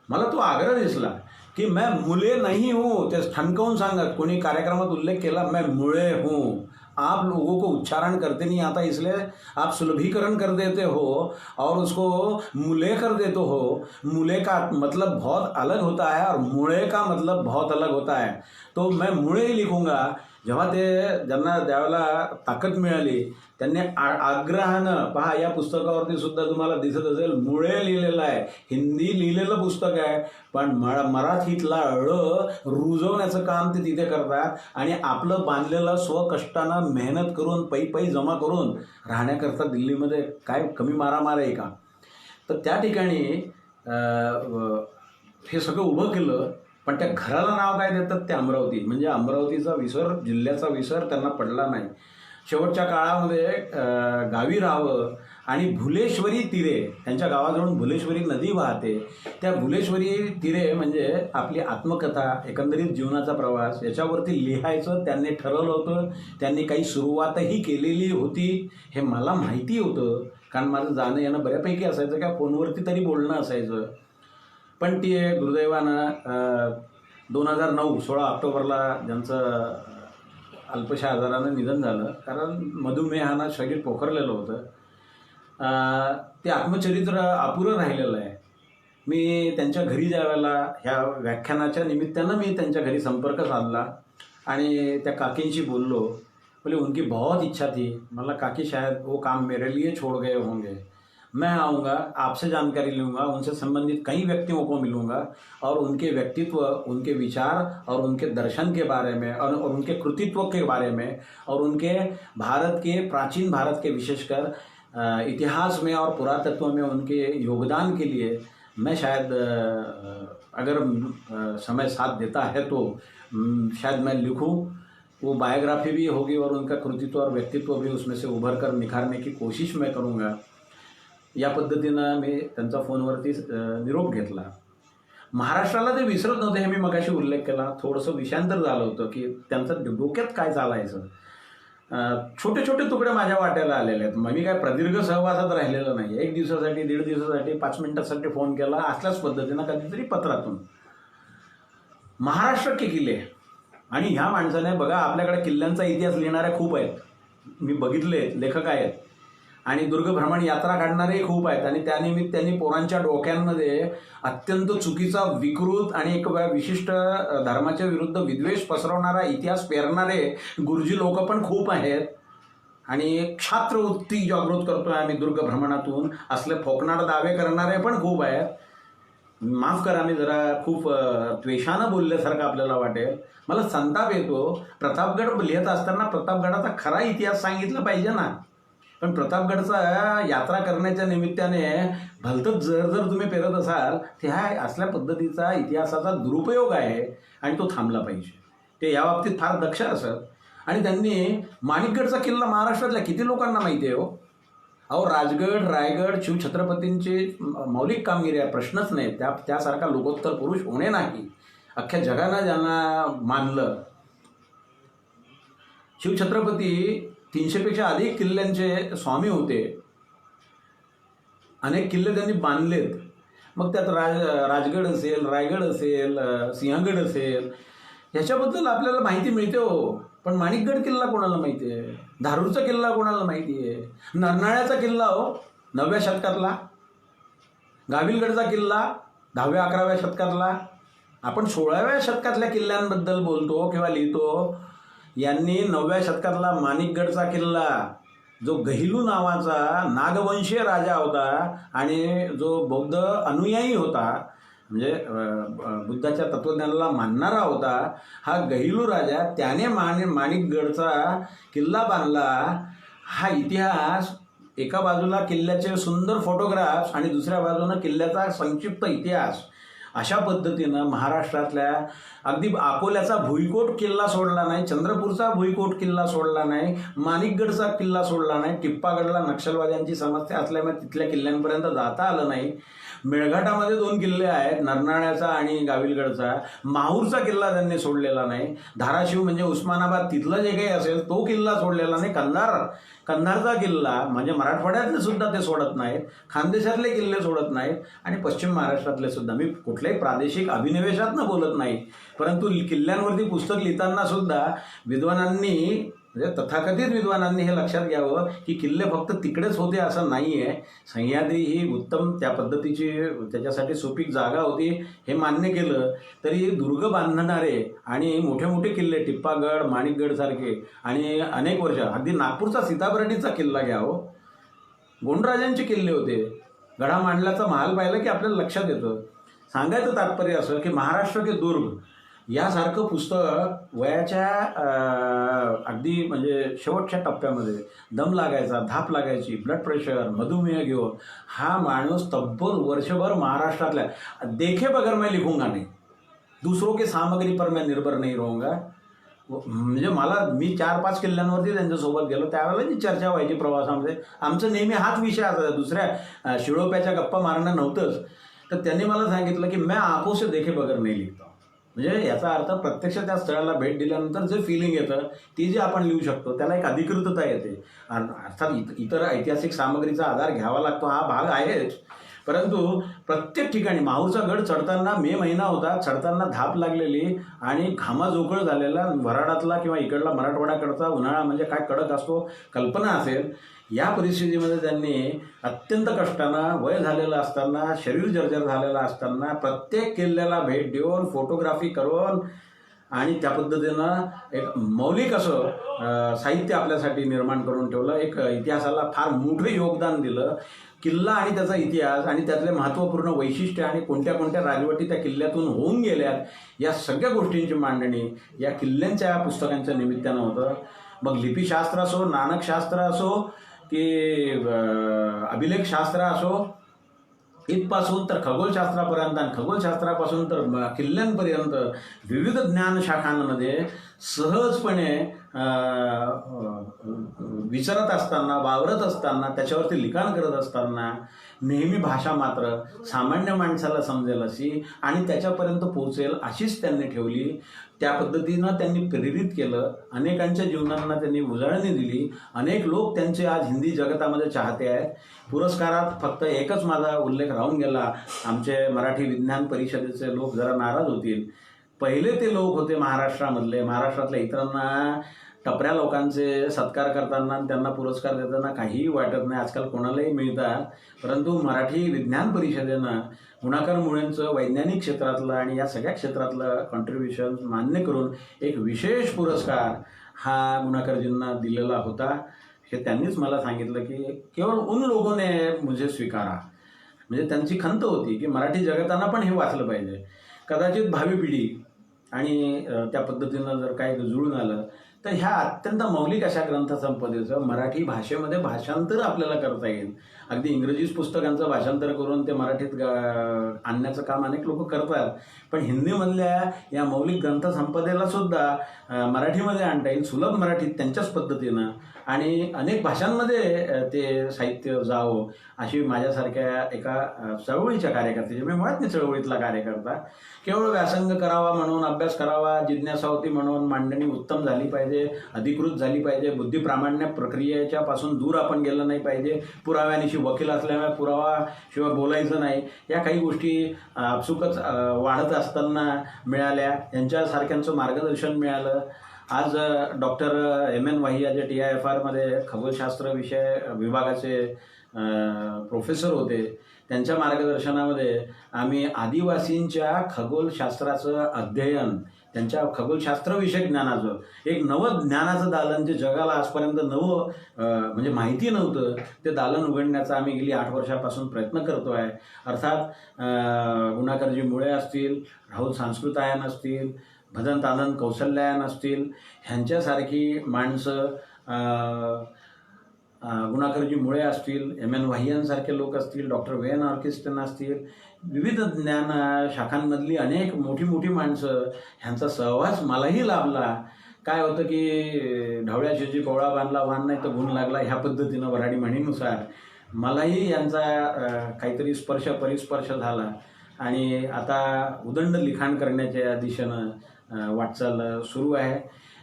मला तो आग्रह दिसला की मैं मुले नहीं हूँ, ते ठणकावून सांगत. कोणी कार्यक्रमात उल्लेख केला, मैं मुळे हूँ, आप लोगों को उच्चारण करते नहीं आता, इसलिए आप सुलभीकरण कर देते हो और उसको मुले कर देते हो. मुले का मतलब बहुत अलग होता है और मुळे का मतलब बहुत अलग होता है. तो मैं मुळे ही लिखूंगा. जेव्हा ते ज्यांना द्यायला ताकद मिळाली त्यांनी आग्रहानं, पहा या पुस्तकावरती सुद्धा तुम्हाला दिसत असेल मुळे लिहिलेलं आहे. हिंदी लिहिलेलं पुस्तक आहे, पण मराठीतला ळ रुजवण्याचं काम ते तिथे करतात. आणि आपलं बांधलेलं स्वकष्टानं मेहनत करून पै जमा करून राहण्याकरता दिल्लीमध्ये काय कमी मारामार आहे का? तर त्या ठिकाणी हे सगळं उभं केलं. पण त्या घराला नाव काय देतात ते अमरावती. म्हणजे अमरावतीचा विसर, जिल्ह्याचा विसर त्यांना पडला नाही. शेवटच्या काळामध्ये गावी राहावं आणि भुलेश्वरी तीरे, त्यांच्या गावाजवळून भुलेश्वरी नदी वाहते, त्या भुलेश्वरी तीरे म्हणजे आपली आत्मकथा, एकंदरीत जीवनाचा प्रवास, याच्यावरती लिहायचं त्यांनी ठरवलं होतं. त्यांनी काही सुरुवातही केलेली होती, हे मला माहिती होतं, कारण माझं जाणं येणं बऱ्यापैकी असायचं, का फोनवरती तरी बोलणं असायचं. पण ती दुर्दैवानं 2009 16 ऑक्टोबरला ज्यांचं अल्पशा आजारानं निधन झालं, कारण मधुमेहानं शरीर पोखरलेलं होतं. ते आत्मचरित्र अपुरं राहिलेलं आहे. मी त्यांच्या घरी ज्यावेळेला ह्या व्याख्यानाच्या निमित्तानं मी त्यांच्या घरी संपर्क साधला आणि त्या काकींशी बोललो. बोले उनकी बहुत इच्छा थी, मतलब काकी शायद वो काम मेरे लिए छोड़ गए होंगे, मैं आऊँगा, आपसे जानकारी लूँगा, उनसे संबंधित कई व्यक्तियों को मिलूँगा और उनके व्यक्तित्व, उनके विचार और उनके दर्शन के बारे में और उनके कृतित्व के बारे में और उनके भारत के, प्राचीन भारत के विशेषकर इतिहास में और पुरातत्व में उनके योगदान के लिए मैं शायद अगर समय साथ देता है तो शायद मैं लिखूं. वो बायोग्राफी भी होगी और उनका कृतित्व और व्यक्तित्व भी उसमें से उभर कर निखारने की कोशिश मैं करूँगा. या पद्धतीनं मी त्यांचा फोनवरती निरोप घेतला. महाराष्ट्राला ते विसरत नव्हते, हे मी मगाशी उल्लेख केला. थोडंसं विषांतर झालं होतं की त्यांचं डोक्यात काय चालायचं. छोटे छोटे तुकडे माझ्या वाट्याला आलेले आहेत. मी काय प्रदीर्घ सहवासात राहिलेलं नाही. 1 दिवसासाठी, 1.5 दिवसासाठी, 5 मिनिटासाठी फोन केला, असल्याच पद्धतीनं कधीतरी पत्रातून. महाराष्ट्र के किल्ले, आणि ह्या माणसाने बघा, आपल्याकडे किल्ल्यांचा इतिहास लिहिणाऱ्या खूप आहेत, मी बघितले, लेखक आहेत. आणि दुर्गभ्रमण यात्रा काढणारेही खूप आहेत आणि त्यानिमित्ताने पोरांच्या डोक्यांमध्ये अत्यंत चुकीचा विकृत आणि एक विशिष्ट धर्माच्या विरुद्ध विद्वेष पसरवणारा इतिहास पेरणारे गुरुजी लोक पण खूप आहेत आणि छात्रवृत्ती जागृत करतोय आम्ही दुर्गभ्रमणातून असले फोकणारे दावे करणारे पण खूप आहेत. माफ करा, मी जरा खूप द्वेषानं बोलल्यासारखं आपल्याला वाटेल. मला संताप येतो. प्रतापगड लिहित असताना प्रतापगडाचा खरा इतिहास सांगितला पाहिजे ना, पण प्रतापगडचा यात्रा करण्याच्या निमित्ताने भलतंच जर तुम्ही पेरत असाल ते ह्या असल्या पद्धतीचा इतिहासाचा दुरुपयोग आहे आणि तो थांबला पाहिजे. ते या बाबतीत फार दक्ष असत. आणि त्यांनी माणिकगडचा किल्ला महाराष्ट्रातल्या किती लोकांना माहिती आहे हो. अहो, राजगड, रायगड, शिवछत्रपतींची मौलिक कामगिरी आहे, प्रश्नच नाही. त्यासारखा लोकोत्तर पुरुष होणे नाही. अख्ख्या जगानं ज्यांना मानलं. शिवछत्रपती 300पेक्षा अधिक किल्ल्यांचे स्वामी होते. अनेक किल्ले त्यांनी बांधलेत. मग त्यात राजगड असेल, रायगड असेल, सिंहगड असेल, ह्याच्याबद्दल आपल्याला माहिती मिळते हो. पण माणिकगड किल्ला कोणाला माहिती आहे? धारूरचा किल्ला कोणाला माहिती आहे? नरनाळ्याचा किल्ला हो 9व्या शतकातला, गाविलगडचा किल्ला 10व्या-11व्या शतकातला. आपण 16व्या शतकातल्या किल्ल्यांबद्दल बोलतो किंवा लिहितो. यांनी 9व्या शतकातला माणिकगडचा किल्ला, जो गहिलू नावाचा नागवंशीय राजा होता आणि जो बौद्ध अनुयायी होता, म्हणजे बुद्धाच्या तत्वज्ञानाला मानणारा होता, हा गहिलू राजा, त्याने माणिकगडचा किल्ला बांधला. हा इतिहास, एका बाजूला किल्ल्याचे सुंदर फोटोग्राफ्स आणि दुसऱ्या बाजूनं किल्ल्याचा संक्षिप्त इतिहास, अशा पद्धतीनं महाराष्ट्रातल्या अगदी अकोल्याचा भुईकोट किल्ला सोडला नाही, चंद्रपूरचा भुईकोट किल्ला सोडला नाही, माणिकगडचा किल्ला सोडला नाही. टिप्पागडला नक्षलवाद्यांची समस्या असल्यामुळे तिथल्या किल्ल्यांपर्यंत जाता आलं नाही. मेळघाटामध्ये 2 किल्ले आहेत, नरनाळ्याचा आणि गाविलगडचा. माहूरचा किल्ला त्यांनी सोडलेला नाही. धाराशिव म्हणजे उस्मानाबाद, तिथलं जे काही असेल तो किल्ला सोडलेला नाही. कंधारचा किल्ला म्हणजे मराठवाड्यातले सुद्धा ते सोडत नाहीत. खानदेशातले किल्ले सोडत नाहीत आणि पश्चिम महाराष्ट्रातले सुद्धा. मी कुठल्याही प्रादेशिक अभिनिवेशातनं बोलत नाही, परंतु किल्ल्यांवरती पुस्तक लिहिताना सुद्धा विद्वानांनी, म्हणजे तथाकथित विद्वानांनी हे लक्षात घ्यावं की किल्ले फक्त तिकडेच होते असं नाही आहे. सह्याद्री ही उत्तम त्या पद्धतीची, त्याच्यासाठी सुपीक जागा होती हे मान्य केलं तरी दुर्ग बांधणारे आणि मोठे मोठे किल्ले, टिप्पागड, माणिकगडसारखे, आणि अनेक वर्ष, अगदी नागपूरचा सीताबर्डीचा किल्ला घ्या हो, गोंडराजांचे किल्ले होते. गडा मांडल्याचा महाल पाहिला की आपल्याला लक्षात येतं. सांगायचं तात्पर्य असं की महाराष्ट्र के दुर्ग यासारखं पुस्तक वयाच्या अगदी म्हणजे शेवटच्या टप्प्यामध्ये दम लागायचा, धाप लागायची, ब्लड प्रेशर, मधुमेह घेऊन हा माणूस तब्बल वर्षभर महाराष्ट्रातल्या, देखे बगैर मैं लिखूंगा नहीं, दूसरों के सामग्री पर मैं निर्भर नहीं रहूंगा. म्हणजे मी 4-5 किल्ल्यांवरती त्यांच्यासोबत गेलो, त्यावेळेला जी चर्चा व्हायची प्रवासामध्ये, आमचं नेहमी हाच विषय असायचा, दुसऱ्या शिळोप्याच्या गप्पा मारणं नव्हतंच. तर त्यांनी मला सांगितलं की मैं आंखों से देखे बगैर नहीं लिखता. म्हणजे याचा अर्थ प्रत्यक्ष त्या स्थळाला भेट दिल्यानंतर जे फिलिंग येतं ती जे आपण लिहू शकतो त्याला एक अधिकृतता येते. अर्थात इतर ऐतिहासिक सामग्रीचा आधार घ्यावा लागतो, हा भाग आहेच, परंतु प्रत्येक ठिकाणी माहूरचा गड चढताना मे महिना होता, चढताना धाप लागलेली आणि घामाजोकळ झालेला, वऱ्हाडातला किंवा इकडला मराठवाड्याकडचा उन्हाळा म्हणजे काय कडक असतो कल्पना असेल. या परिस्थितीमध्ये त्यांनी अत्यंत कष्टानं, वय झालेलं असताना, शरीर जर्जर झालेलं असताना प्रत्येक किल्ल्याला भेट देऊन, फोटोग्राफी करून आणि त्या पद्धतीनं एक मौलिक असं साहित्य आपल्यासाठी निर्माण करून ठेवलं. एक इतिहासाला फार मोठं योगदान दिलं. किल्ला आणि त्याचा इतिहास आणि त्यातले महत्त्वपूर्ण वैशिष्ट्य आणि कोणत्या कोणत्या राजवटी त्या किल्ल्यातून होऊन गेल्यात, या सगळ्या गोष्टींची मांडणी या किल्ल्यांच्या पुस्तकांच्या निमित्तानं होतं. मग लिपीशास्त्र असो, नाणकशास्त्र असो की अभिलेखशास्त्र असो, इथपासून तर खगोलशास्त्रापर्यंत आणि खगोलशास्त्रापासून तर किल्ल्यांपर्यंत विविध ज्ञानशाखांमध्ये सहजपणे विचारत असताना, वावरत असताना, त्याच्यावरती लिखाण करत असताना नेहमी भाषा मात्र सामान्य माणसाला समजेल अशी आणि त्याच्यापर्यंत पोहोचेल अशीच त्यांनी ठेवली. त्या पद्धतीनं त्यांनी प्रेरित केलं. अनेकांच्या जीवनांना त्यांनी उजळणी दिली. अनेक लोक त्यांचे आज हिंदी जगतामध्ये चाहते आहेत. पुरस्कारात फक्त एकच माझा उल्लेख राहून गेला. आमचे मराठी विज्ञान परिषदेचे लोक जरा नाराज होतील. पहिले ते लोक होते महाराष्ट्रामधले, महाराष्ट्रातल्या इतरांना टपऱ्या लोकांचे सत्कार करताना आणि त्यांना पुरस्कार देताना काहीही वाटत नाही, आजकाल कोणालाही मिळतात. परंतु मराठी विज्ञान परिषदेनं गुणाकर मुळेंचं वैज्ञानिक क्षेत्रातलं आणि या सगळ्या क्षेत्रातलं कॉन्ट्रीब्युशन मान्य करून एक विशेष पुरस्कार हा गुणाकरजींना दिलेला होता. हे त्यांनीच मला सांगितलं की केवळ उन लोगों ने मुझे स्वीकारा, म्हणजे त्यांची खंत होती की मराठी जगताना पण हे वाचलं पाहिजे. कदाचित भावी पिढी आणि त्या पद्धतीनं जर काही जुळून आलं तर ह्या अत्यंत मौलिक अशा ग्रंथसंपदेचं मराठी भाषेमध्ये भाषांतर आपल्याला करता येईल. अगदी इंग्रजी पुस्तकांचं भाषांतर करून ते मराठीत आणण्याचं काम अनेक लोक करतात, पण हिंदीमधल्या या मौलिक ग्रंथसंपदेला सुद्धा मराठीमध्ये आणता येईल सुलभ मराठीत त्यांच्याच पद्धतीनं, आणि अनेक भाषांमध्ये ते साहित्य जावं अशी माझ्यासारख्या एका चळवळीच्या कार्यकर्त्याची, मी मुळात मी चळवळीतला कार्यकर्ता, केवळ व्यासंग करावा म्हणून, अभ्यास करावा, जिज्ञासा होती म्हणून मांडणी उत्तम झाली पाहिजे, अधिकृत झाली पाहिजे, बुद्धिप्रामाण्य प्रक्रियेच्या पासून दूर आपण गेलं नाही पाहिजे, पुराव्यानिशी वकील असल्यामुळे पुरावा शिवाय बोलायचं नाही, या काही गोष्टी आपसुकच वाढत असताना मिळाल्या, यांच्यासारख्यांचं मार्गदर्शन मिळालं. आज डॉक्टर M.N. वाहिया जे TIFR खगोलशास्त्र विभागाचे प्रोफेसर होते, त्यांच्या मार्गदर्शनामध्ये आम्ही आदिवासींच्या खगोलशास्त्राचं अध्ययन, त्यांच्या खगोलशास्त्रविषयक ज्ञानाचं एक नवं ज्ञानाचं दालन, जे जगाला आजपर्यंत नवं म्हणजे माहिती नव्हतं, ते दालन उघडण्याचा आम्ही गेली 8 वर्षापासून प्रयत्न करतो आहे. अर्थात गुणाकरजी मुळे असतील, राहुल सांस्कृतायन असतील, भदंत आनंद कौशल्यायन असतील, ह्यांच्यासारखी माणसं, गुणाकरजी मुळे असतील, M.N. वाहियांसारखे लोक असतील, डॉक्टर V.N. ऑर्किस्टन असतील, विविध ज्ञान शाखांमधली अनेक मोठी मोठी माणसं, ह्यांचा सहवास मलाही लाभला. काय होतं की ढवळ्या शेजी कोवळा बांधला वाहन नाही तर गुण लागला, ह्या पद्धतीनं वऱ्हाडी म्हणीनुसार मलाही यांचा काहीतरी परिस्पर्श झाला आणि आता उदंड लिखाण करण्याच्या दिशेनं वाटचाल सुरू आहे.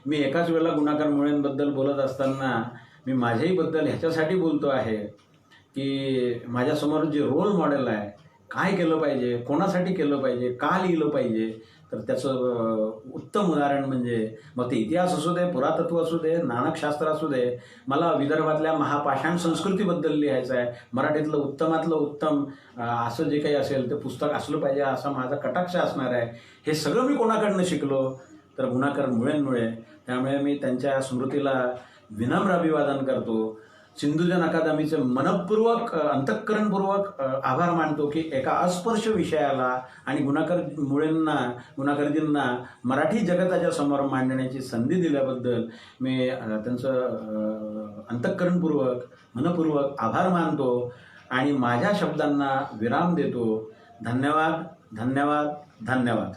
मी एकाच वेळेला गुणाकर मुळेंबद्दल बोलत असताना मी माझ्याही बद्दल ह्याच्यासाठी बोलतो आहे की माझ्यासमोर जे रोल मॉडेल आहे, काय केलं पाहिजे, कोणासाठी केलं पाहिजे, का लिहिलं पाहिजे, तर त्याचं उत्तम उदाहरण म्हणजे मग ते इतिहास असू दे, पुरातत्व असू दे, नाणकशास्त्र असू दे, मला विदर्भातल्या महापाषाण संस्कृतीबद्दल लिहायचं आहे, मराठीतलं उत्तमातलं उत्तम असं जे काही असेल ते पुस्तक असलं पाहिजे असा माझा कटाक्ष असणार आहे. हे सगळं मी कोणाकडनं शिकलो तर गुणाकर मुळेंमुळे. त्यामुळे मी त्यांच्या स्मृतीला विनम्र अभिवादन करतो. सिंधुजन अकादमीचे मनपूर्वक अंतःकरणपूर्वक आभार मानतो की एका अस्पर्श विषयाला आणि गुणाकरजींना मराठी जगताच्या समोर मांडण्याची संधी दिल्याबद्दल मी त्यांचं अंतःकरणपूर्वक मनपूर्वक आभार मानतो आणि माझ्या शब्दांना विराम देतो. धन्यवाद, धन्यवाद, धन्यवाद.